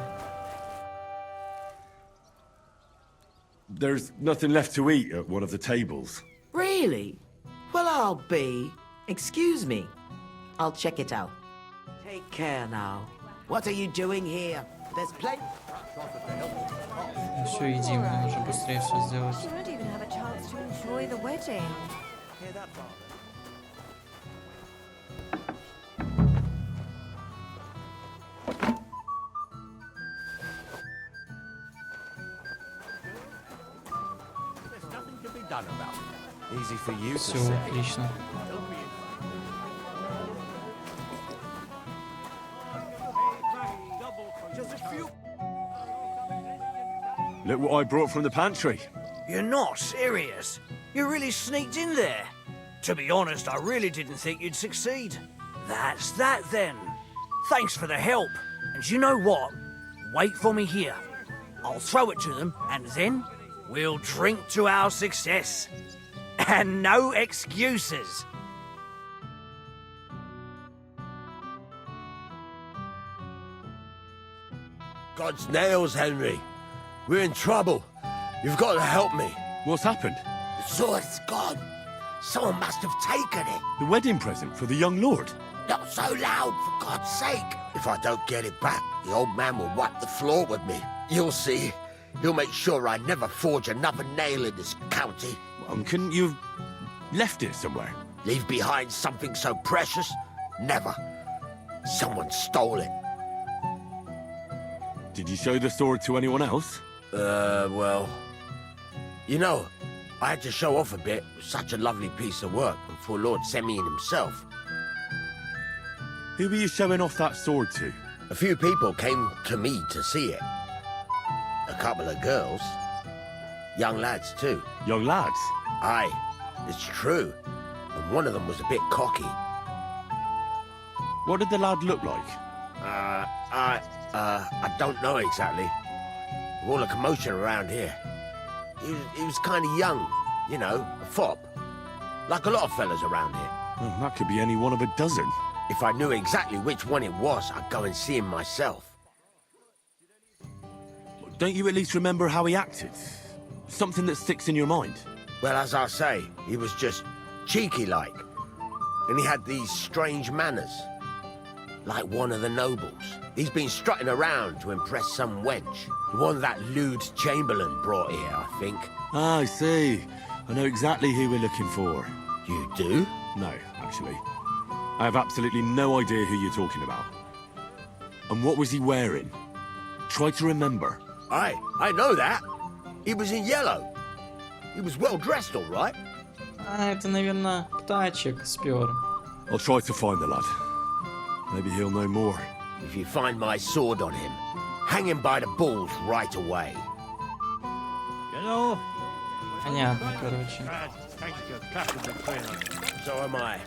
There's nothing left to eat at one of the tables. Really? Well, I'll be. Excuse me. I'll check it out. Take care now. What are you doing here? There's plenty... Все, иди, мне нужно быстрее все сделать. done about it. Easy for you to Все, say. отлично. Look what I brought from the pantry. You're not serious? You really sneaked in there? To be honest, I really didn't think you'd succeed. That's that then. Thanks for the help. And you know what? Wait for me here. I'll throw it to them, and then we'll drink to our success. And no excuses. God's nails, Henry. We're in trouble. You've got to help me. What's happened? The sword's gone. Someone must have taken it. The wedding present for the young lord? Not so loud, for God's sake. If I don't get it back, the old man will wipe the floor with me. You'll see. He'll make sure I never forge another nail in this county. Couldn't you have left it somewhere? Leave behind something so precious? Never. Someone stole it. Did you show the sword to anyone else? Well... You know, I had to show off a bit. It was such a lovely piece of work before Lord Semyon himself. Who were you showing off that sword to? A few people came to me to see it. A couple of girls. Young lads, too. Young lads? Aye, it's true. And one of them was a bit cocky. What did the lad look like? I don't know exactly. With all the commotion around here. He was kind of young, you know, a fop. Like a lot of fellas around here. Oh, that could be any one of a dozen. If I knew exactly which one it was, I'd go and see him myself. Don't you at least remember how he acted? Something that sticks in your mind? Well, as I say, he was just cheeky-like. And he had these strange manners. Like one of the nobles. He's been strutting around to impress some wench. The one that lewd Chamberlain brought here, I think. Ah, I see. I know exactly who we're looking for. You do? No, actually. I have absolutely no idea who you're talking about. And what was he wearing? Try to remember. I know that. He was in yellow. He was well dressed, all right. Это, наверное, птачек спер. I'll try to find the lad. Maybe he'll know more. If you find my sword on him, hang him by the balls right away. You know? Понятно, короче. So am I.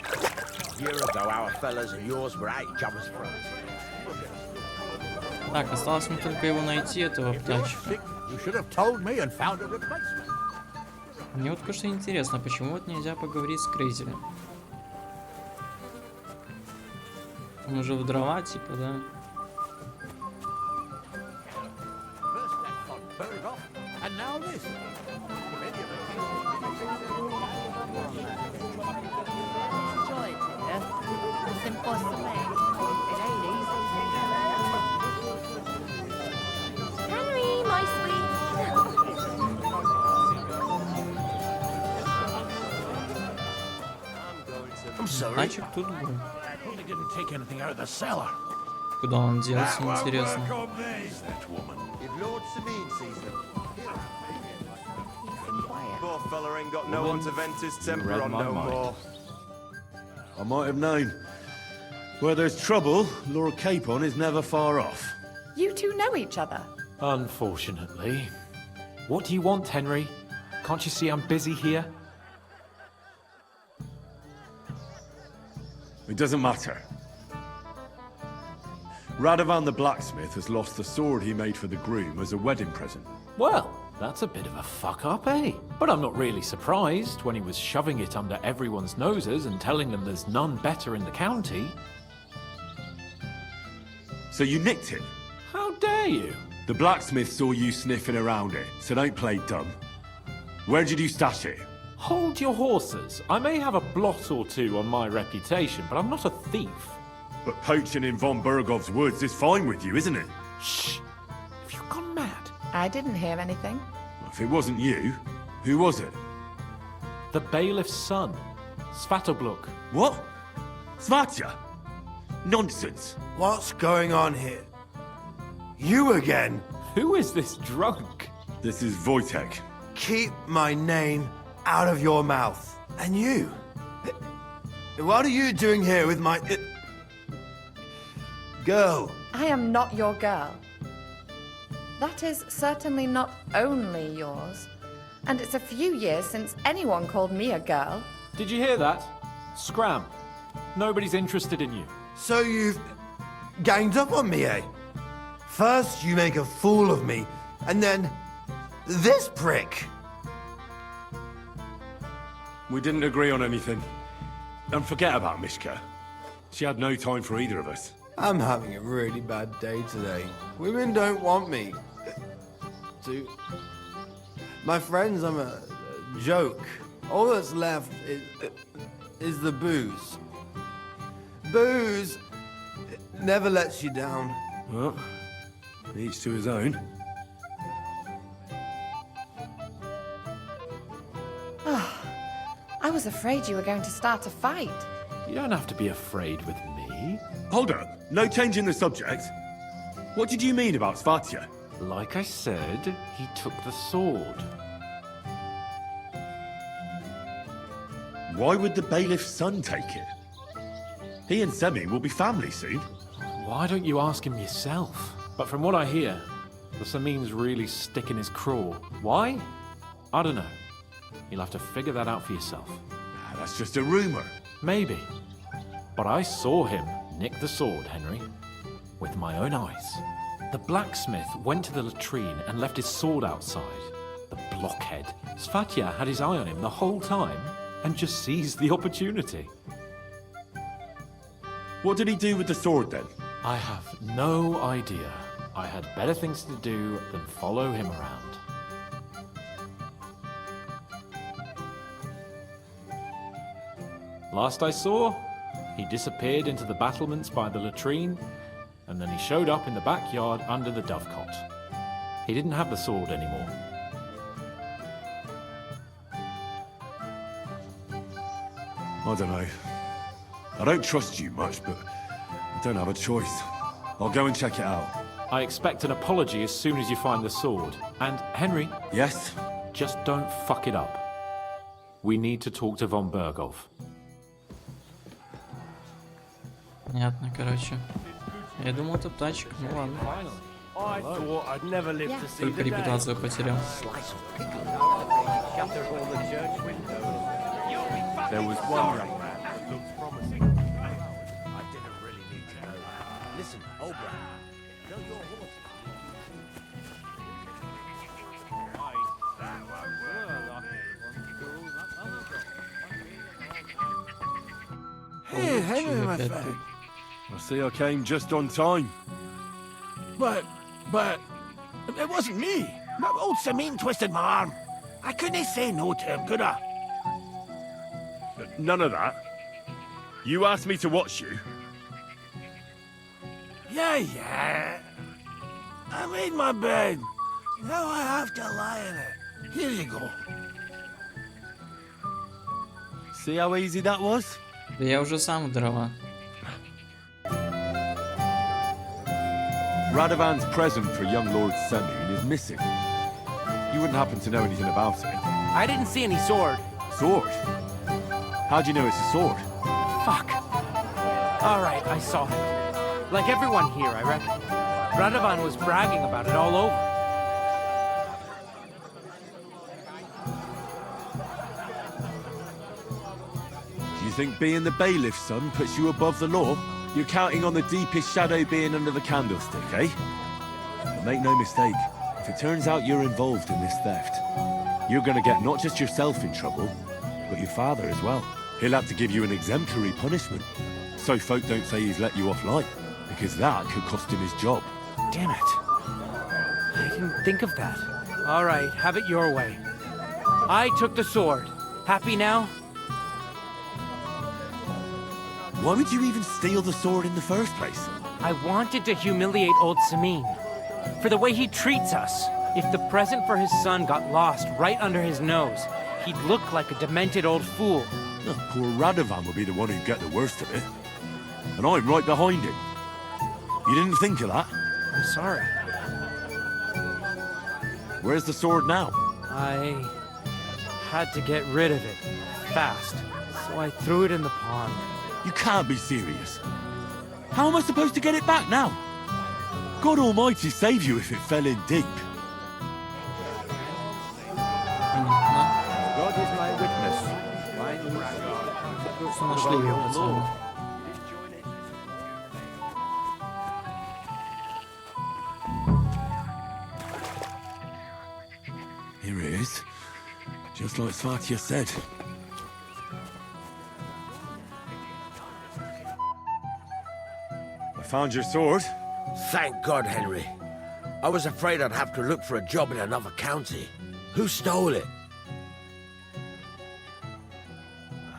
A year ago, our fellas and yours were at each other's throats. Так, осталось мне только его найти, этого птачка. Мне вот кое-что интересно, почему вот нельзя поговорить с Крейзером? Он уже в дрова, типа, да? Henry, my sweet. I'm sorry. Птачек тут был. Didn't take anything out of the cellar. Куда он делся, интересно? If Lord Semyon sees them. Poor fella ain't got no one to vent his temper on no more. I might have known. Where there's trouble, Lord Capon is never far off. You two know each other? Unfortunately. What do you want, Henry? Can't you see I'm busy here? It doesn't matter. Radovan the blacksmith has lost the sword he made for the groom as a wedding present. Well, that's a bit of a fuck-up, eh? But I'm not really surprised when he was shoving it under everyone's noses and telling them there's none better in the county. So you nicked it? How dare you? The blacksmith saw you sniffing around it, so don't play dumb. Where did you stash it? Hold your horses. I may have a blot or two on my reputation, but I'm not a thief. But poaching in von Bergov's woods is fine with you, isn't it? Shh! Have you gone mad? I didn't hear anything. If it wasn't you, who was it? The bailiff's son, Svatobluk. What? Svatya? Nonsense. What's going on here? You again? Who is this drunk? This is Wojtek. Keep my name out of your mouth. And you? What are you doing here with my... girl? I am not your girl. That is certainly not only yours. And it's a few years since anyone called me a girl. Did you hear that? Scram. Nobody's interested in you. So you've ganged up on me, eh? First you make a fool of me, and then this prick. We didn't agree on anything. And forget about Mishka. She had no time for either of us. I'm having a really bad day today. Women don't want me. My friends, I'm a joke. All that's left is the booze. Booze never lets you down. Well, each to his own. I was afraid you were going to start a fight. You don't have to be afraid with me. Hold up. No change in the subject. What did you mean about Svatya? Like I said, he took the sword. Why would the bailiff's son take it? He and Semi will be family soon. Why don't you ask him yourself? But from what I hear, the Samin's really sticking his craw. Why? I don't know. You'll have to figure that out for yourself. That's just a rumor. Maybe. But I saw him nick the sword, Henry. With my own eyes. The blacksmith went to the latrine and left his sword outside. The blockhead. Svatya had his eye on him the whole time and just seized the opportunity. What did he do with the sword then? I have no idea. I had better things to do than follow him around. Last I saw, he disappeared into the battlements by the latrine, and then he showed up in the backyard under the dovecot. He didn't have the sword anymore. I don't know. I don't trust you much, but I don't have a choice. I'll go and check it out. I expect an apology as soon as you find the sword. And, Henry... Yes? Just don't fuck it up. We need to talk to von Berghoff. Понятно, короче. Я думал, это тачка, ну ладно. I thought I'd never live to see Только the day. репутацию потерял. There was one young man that looked promising. I didn't really need to know that. Listen, Obra, know your horse. Hey, Henry, my friend. I see I came just on time. But, it wasn't me. That old Samin twisted my arm. I couldn't say no to him, could I? None of that. You asked me to watch you. Yeah. I made my bed. Now I have to lie in it. Here you go. See how easy that was? Да я уже сам дрова. Radovan's present for young Lord Semin is missing. You wouldn't happen to know anything about it? I didn't see any sword. Sword? How do you know it's a sword? Fuck. All right, I saw it. Like everyone here, I reckon. Radovan was bragging about it all over. Do you think being the bailiff's son puts you above the law? You're counting on the deepest shadow being under the candlestick, eh? But make no mistake, if it turns out you're involved in this theft, you're gonna get not just yourself in trouble, but your father as well. He'll have to give you an exemplary punishment, so folk don't say he's let you off light, because that could cost him his job. Damn it. I didn't think of that. All right, have it your way. I took the sword. Happy now? Why would you even steal the sword in the first place? I wanted to humiliate old Samin. For the way he treats us. If the present for his son got lost right under his nose, he'd look like a demented old fool. Oh, poor Radovan will be the one who'd get the worst of it. And I'm right behind him. You didn't think of that? I'm sorry. Where's the sword now? I had to get rid of it fast, so I threw it in the pond. You can't be serious. How am I supposed to get it back now? God Almighty save you if it fell in deep. God is my witness. Нашли его, пацаны. Here it is. Just like Svatia said. I found your sword. Thank God, Henry. I was afraid I'd have to look for a job in another county. Who stole it?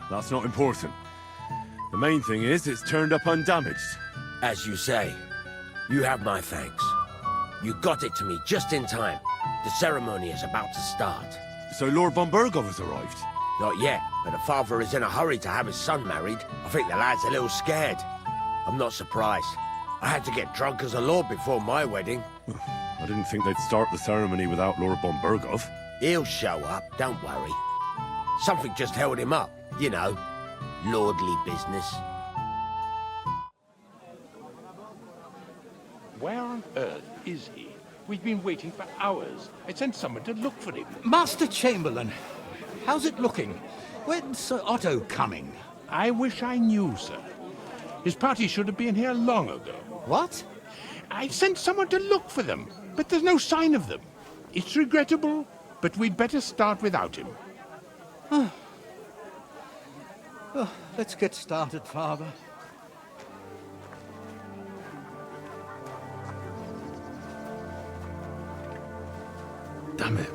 That's not important. The main thing is it's turned up undamaged. As you say, you have my thanks. You got it to me just in time. The ceremony is about to start. So Lord von Burgov has arrived? Not yet, but the father is in a hurry to have his son married. I think the lad's a little scared. I'm not surprised. I had to get drunk as a lord before my wedding. I didn't think they'd start the ceremony without Lord von Burgov. He'll show up, don't worry. Something just held him up, you know. Lordly business. Where on earth is he? We've been waiting for hours. I sent someone to look for him. Master Chamberlain, how's it looking? When's Sir Otto coming? I wish I knew, sir. His party should have been here long ago. What? I sent someone to look for them, but there's no sign of them. It's regrettable, but we'd better start without him. Let's get started, Father. Damn it.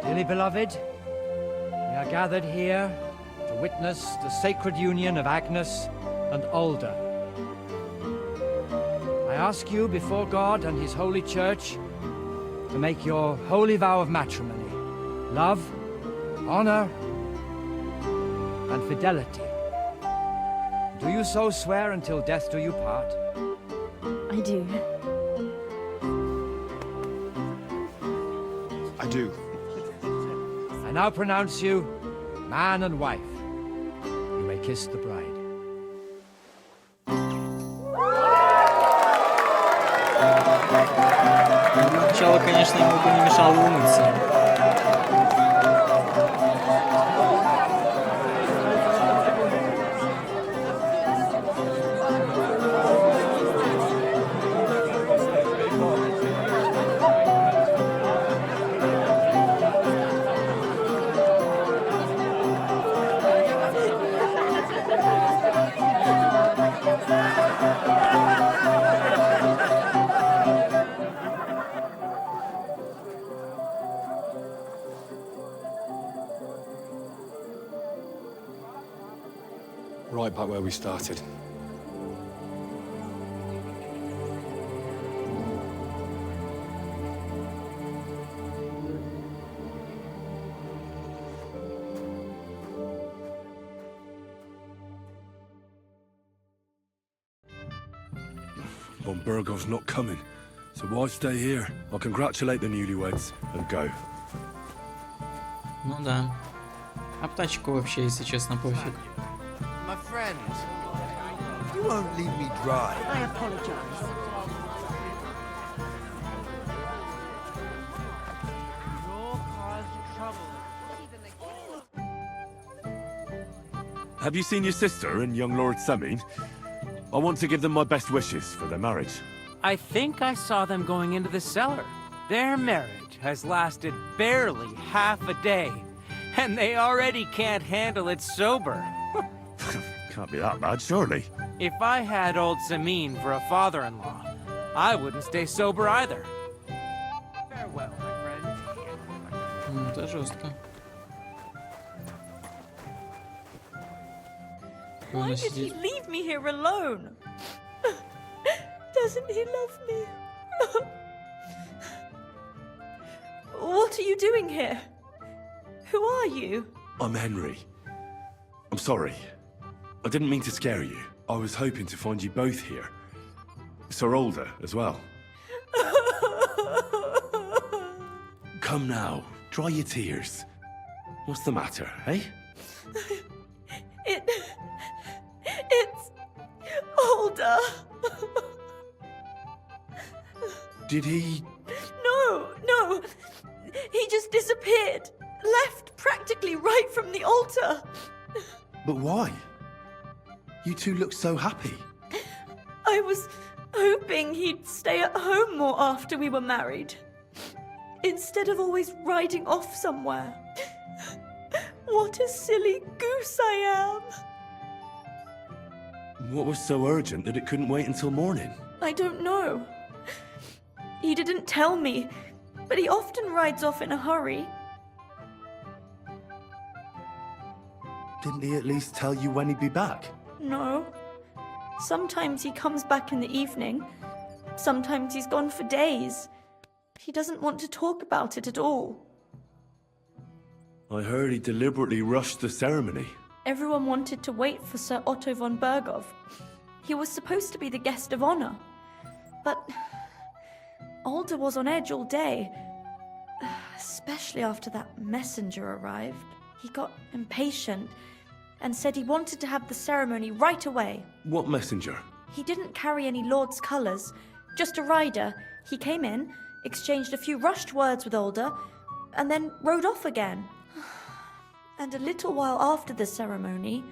Dearly beloved, we are gathered here to witness the sacred union of Agnes and Alda. I ask you before God and His holy church to make your holy vow of matrimony, love, honor, and fidelity. Do you so swear until death do you part? I do. I do. I now pronounce you man and wife. You may kiss the bride. Сначала, конечно, ему бы не мешало умыться. Right back where we started. Von Burgov's not coming, so why stay here? I'll congratulate the newlyweds and go. Ну да. А птачку вообще, если честно, пофиг. My friend, you won't leave me dry. I apologize. Have you seen your sister and young Lord Semin? I want to give them my best wishes for their marriage. I think I saw them going into the cellar. Their marriage has lasted barely half a day, and they already can't handle it sober. Can't be that bad, surely. If I had old Samin for a father-in-law, I wouldn't stay sober either. Farewell, my friend. Это жестко. Why did he leave me here alone? Doesn't he love me? What are you doing here? Who are you? I'm Henry. I'm sorry. I didn't mean to scare you. I was hoping to find you both here. Sir Alder as well. Come now, dry your tears. What's the matter, eh? It's Alder. Did he... No. He just disappeared. Left practically right from the altar. But why? You two look so happy. I was hoping he'd stay at home more after we were married. Instead of always riding off somewhere. What a silly goose I am. What was so urgent that it couldn't wait until morning? I don't know. He didn't tell me, but he often rides off in a hurry. Didn't he at least tell you when he'd be back? No. Sometimes he comes back in the evening. Sometimes he's gone for days. He doesn't want to talk about it at all. I heard he deliberately rushed the ceremony. Everyone wanted to wait for Sir Otto von Berghoff. He was supposed to be the guest of honor. But Alder was on edge all day. Especially after that messenger arrived. He got impatient and said he wanted to have the ceremony right away. What messenger? He didn't carry any lord's colours, just a rider. He came in, exchanged a few rushed words with Alder, and then rode off again. And a little while after the ceremony,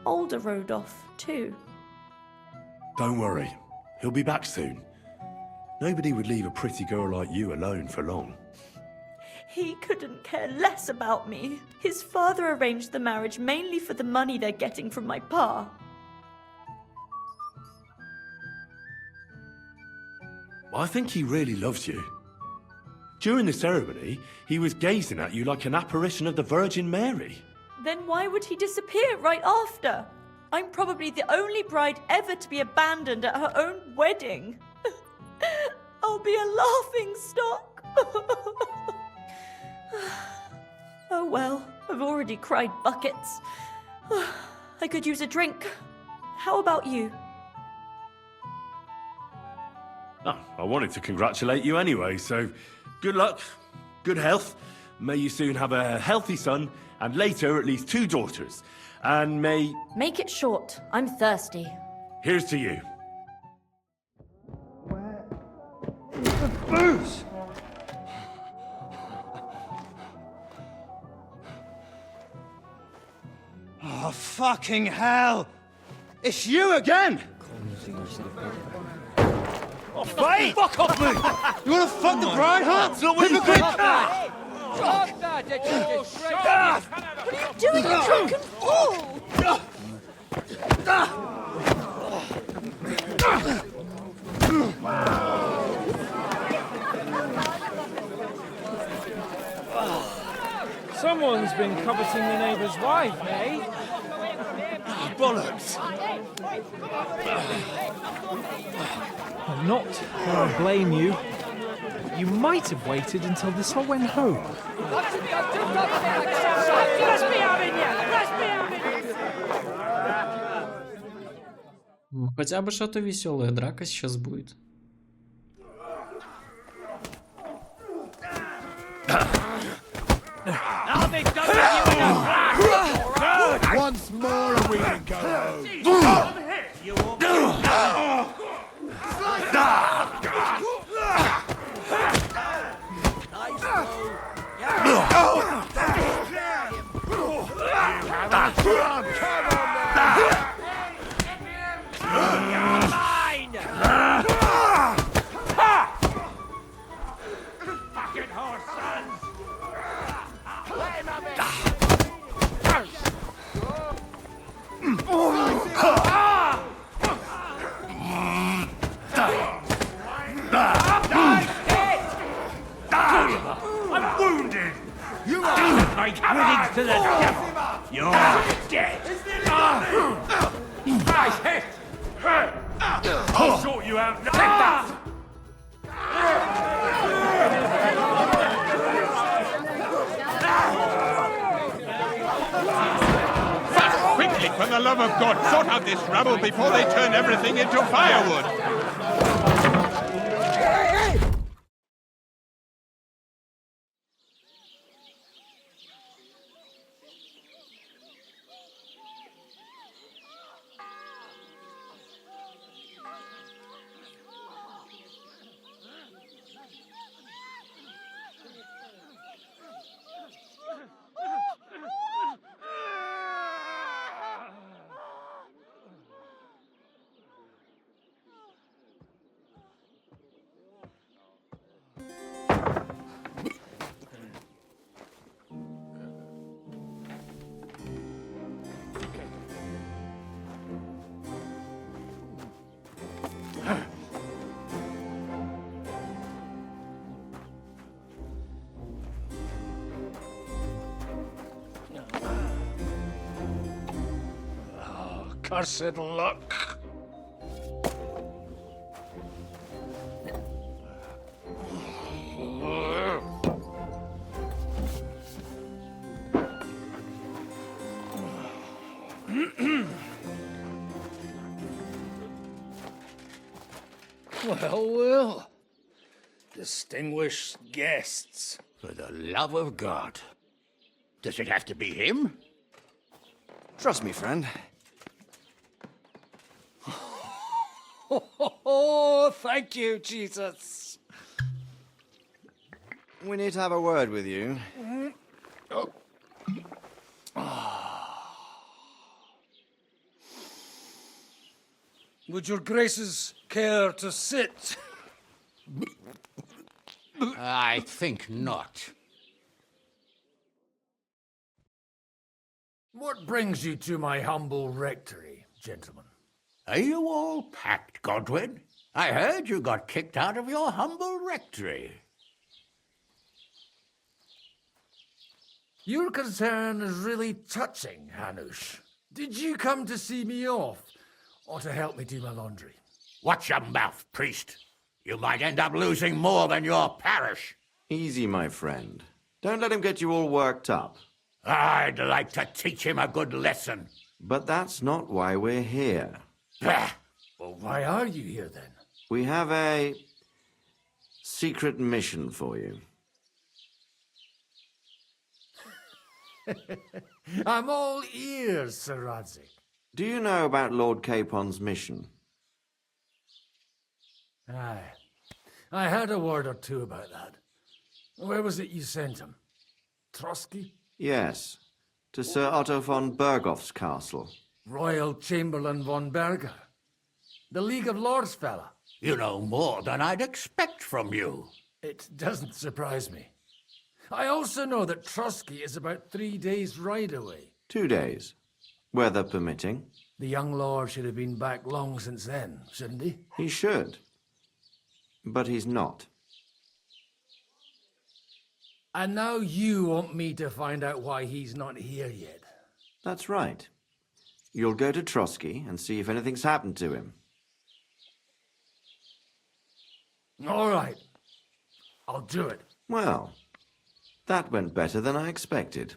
Alder rode off too. Don't worry. He'll be back soon. Nobody would leave a pretty girl like you alone for long. He couldn't care less about me. His father arranged the marriage mainly for the money they're getting from my pa. I think he really loves you. During the ceremony, he was gazing at you like an apparition of the Virgin Mary. Then why would he disappear right after? I'm probably the only bride ever to be abandoned at her own wedding. I'll be a laughing stock. Oh well, I've already cried buckets. I could use a drink. How about you? Oh, I wanted to congratulate you anyway, so good luck, good health. May you soon have a healthy son, and later at least 2 daughters. And may... Make it short. I'm thirsty. Here's to you. The booze! Oh, fucking hell! It's you again! Oh, Fight! fuck off me! You wanna fuck the bride, huh? That's not what you Hypocrite! think! Fuck that, What are you doing, you drunken fool? Someone's been coveting the neighbour's wife, eh? Bollocks! I'm not gonna blame you. You might have waited until this all went home. Ну, хотя бы что-то веселое, драка сейчас будет. Once more and we can go home. Fucking horse sons! Let him have it! I'm wounded! You are like winning to the devil! You're dead! Nice hit! I'll sort you out now! Take that! Quickly, for the love of God, sort out this rabble before they turn everything into firewood! Cursed luck. Well. Distinguished guests. For the love of God. Does it have to be him? Trust me, friend. Oh, thank you, Jesus. We need to have a word with you. Would your graces care to sit? I think not. What brings you to my humble rectory, gentlemen? Are you all packed, Godwin? I heard you got kicked out of your humble rectory. Your concern is really touching, Hanush. Did you come to see me off, or to help me do my laundry? Watch your mouth, priest. You might end up losing more than your parish. Easy, my friend. Don't let him get you all worked up. I'd like to teach him a good lesson. But that's not why we're here. Bah! Well, why are you here, then? We have a secret mission for you. I'm all ears, Sir Radzik. Do you know about Lord Capon's mission? Aye. I heard a word or two about that. Where was it you sent him? Trotsky? Yes, to Sir Otto von Bergoff's castle. Royal Chamberlain von Berger. The League of Lords fella. You know more than I'd expect from you. It doesn't surprise me. I also know that Trotsky is about 3 days' ride away. 2 days, weather permitting. The young lord should have been back long since then, shouldn't he? He should. But he's not. And now you want me to find out why he's not here yet. That's right. You'll go to Trotsky and see if anything's happened to him. All right. I'll do it. Well, that went better than I expected.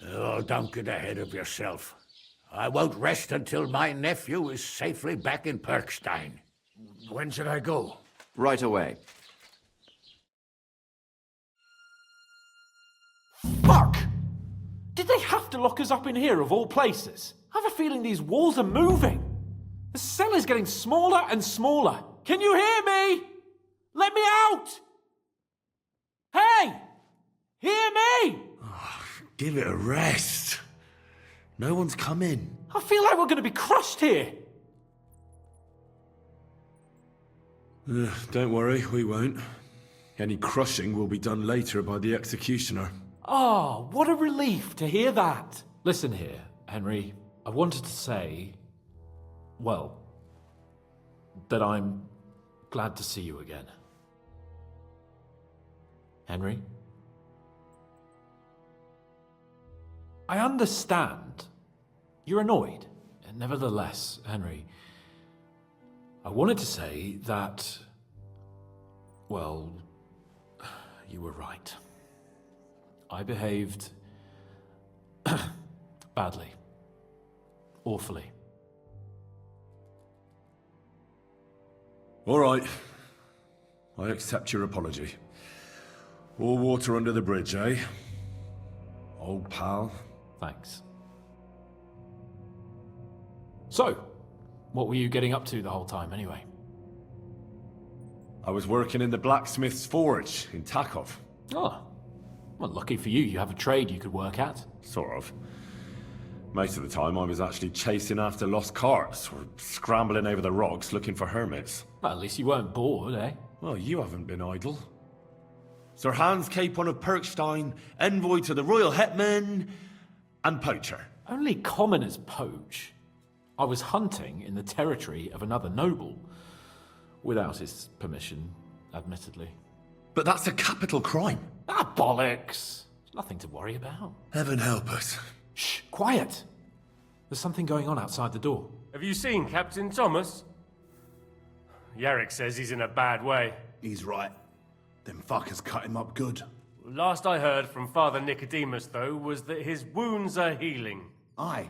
Oh, don't get ahead of yourself. I won't rest until my nephew is safely back in Perkstein. When should I go? Right away. Fuck! Did they have to lock us up in here of all places? I have a feeling these walls are moving. The cell is getting smaller and smaller. Can you hear me? Let me out! Hey! Hear me! Give it a rest. No one's come in. I feel like we're going to be crushed here. Don't worry, we won't. Any crushing will be done later by the executioner. Oh, what a relief to hear that. Listen here, Henry. I wanted to say, well, that I'm glad to see you again. Henry? I understand. You're annoyed. Nevertheless, Henry, I wanted to say that, well, you were right. I behaved badly. Awfully. All right. I accept your apology. All water under the bridge, eh? Old pal. Thanks. So, what were you getting up to the whole time, anyway? I was working in the blacksmith's forge in Takov. Oh. Well, lucky for you, you have a trade you could work at. Sort of. Most of the time I was actually chasing after lost carts, or scrambling over the rocks looking for hermits. Well, at least you weren't bored, eh? Well, you haven't been idle. Sir Hans Capon of Perkstein, envoy to the royal hetman, and poacher. Only commoners poach. I was hunting in the territory of another noble. Without his permission, admittedly. But that's a capital crime. Ah, bollocks! Nothing to worry about. Heaven help us. Shh, quiet! There's something going on outside the door. Have you seen Captain Thomas? Yarrick says he's in a bad way. He's right. Them fuckers cut him up good. Last I heard from Father Nicodemus, though, was that his wounds are healing. Aye.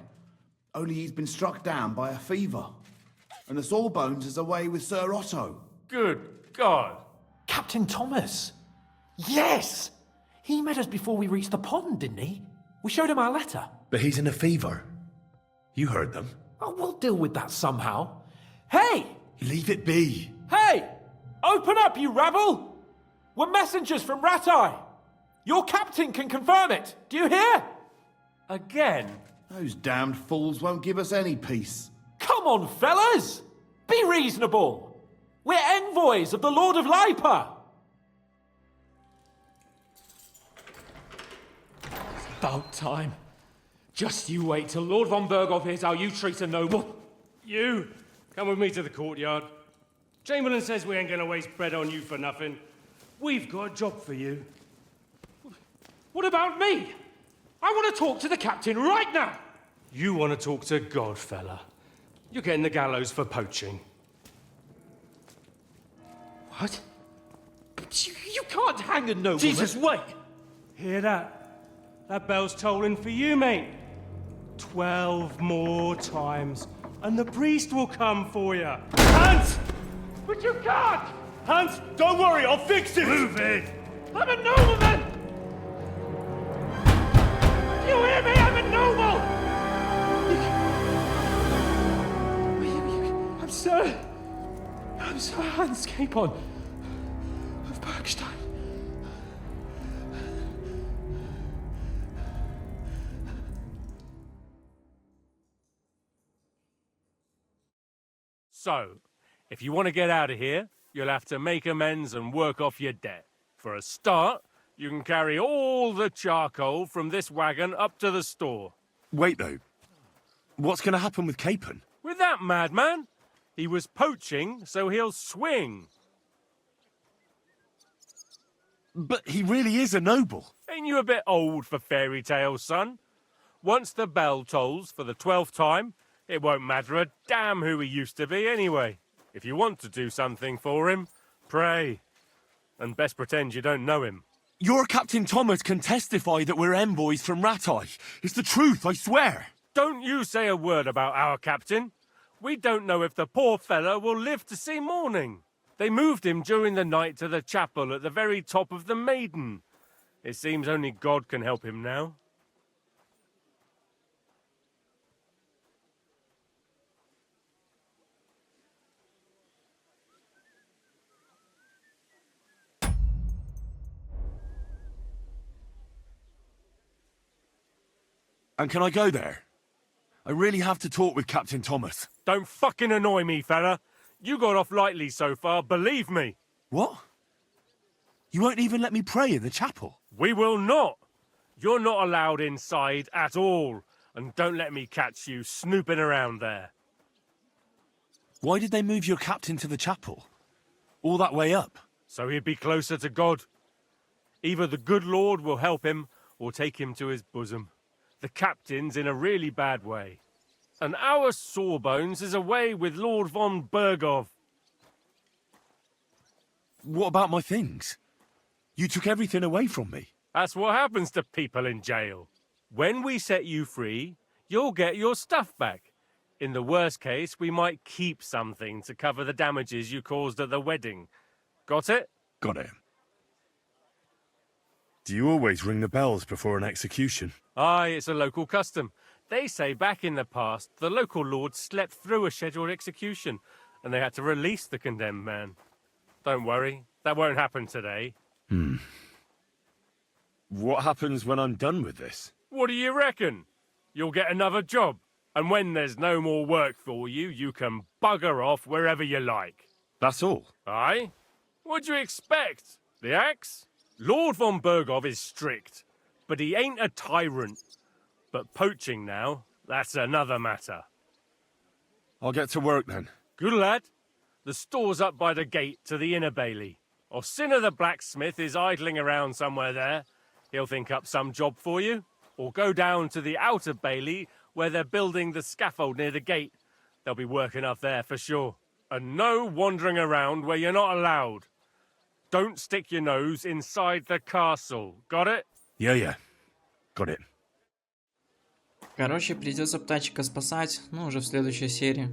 Only he's been struck down by a fever. And the sawbones is away with Sir Otto. Good God. Captain Thomas! Yes! He met us before we reached the pond, didn't he? We showed him our letter. But he's in a fever. You heard them. Oh, we'll deal with that somehow. Hey! Leave it be. Hey! Open up, you rabble! We're messengers from Ratai. Your captain can confirm it. Do you hear? Again? Those damned fools won't give us any peace. Come on, fellas! Be reasonable. We're envoys of the Lord of Lipa. About time. Just you wait till Lord von Berghoff hears how you treat a noble. You, come with me to the courtyard. Chamberlain says we ain't gonna waste bread on you for nothing. We've got a job for you. What about me? I want to talk to the captain right now. You want to talk to God, fella. You're getting the gallows for poaching. What? But you can't hang a nobleman. Jesus, wait! Hear that? That bell's tolling for you, mate. 12 more times, and the priest will come for you. Hans! But you can't! Hans, don't worry, I'll fix it! Move it! I'm a nobleman! Do you hear me? I'm a noble! I'm Sir Hans Capon of Bergstein. So, if you want to get out of here, you'll have to make amends and work off your debt. For a start, you can carry all the charcoal from this wagon up to the store. Wait, though. What's going to happen with Capon? With that madman? He was poaching, so he'll swing. But he really is a noble. Ain't you a bit old for fairy tales, son? Once the bell tolls for the 12th time, it won't matter a damn who he used to be anyway. If you want to do something for him, pray. And best pretend you don't know him. Your Captain Thomas can testify that we're envoys from Ratai. It's the truth, I swear. Don't you say a word about our captain. We don't know if the poor fellow will live to see morning. They moved him during the night to the chapel at the very top of the Maiden. It seems only God can help him now. And can I go there? I really have to talk with Captain Thomas. Don't fucking annoy me, fella. You got off lightly so far, believe me. What? You won't even let me pray in the chapel? We will not. You're not allowed inside at all. And don't let me catch you snooping around there. Why did they move your captain to the chapel? All that way up? So he'd be closer to God. Either the good Lord will help him, or take him to his bosom. The captain's in a really bad way. And our Sawbones is away with Lord von Bergov. What about my things? You took everything away from me. That's what happens to people in jail. When we set you free, you'll get your stuff back. In the worst case, we might keep something to cover the damages you caused at the wedding. Got it? Got it. Do you always ring the bells before an execution? Aye, it's a local custom. They say back in the past, the local lord slept through a scheduled execution, and they had to release the condemned man. Don't worry, that won't happen today. What happens when I'm done with this? What do you reckon? You'll get another job, and when there's no more work for you, you can bugger off wherever you like. That's all? Aye? What'd you expect? The axe? Lord von Bergov is strict, but he ain't a tyrant. But poaching now, that's another matter. I'll get to work then. Good lad. The store's up by the gate to the inner bailey. Orsina the blacksmith is idling around somewhere there. He'll think up some job for you. Or go down to the outer bailey where they're building the scaffold near the gate. They'll be working up there for sure. And no wandering around where you're not allowed. Don't stick your nose inside the castle. Got it? Yeah. Got it. Короче, придется птачка спасать, ну, уже в следующей серии.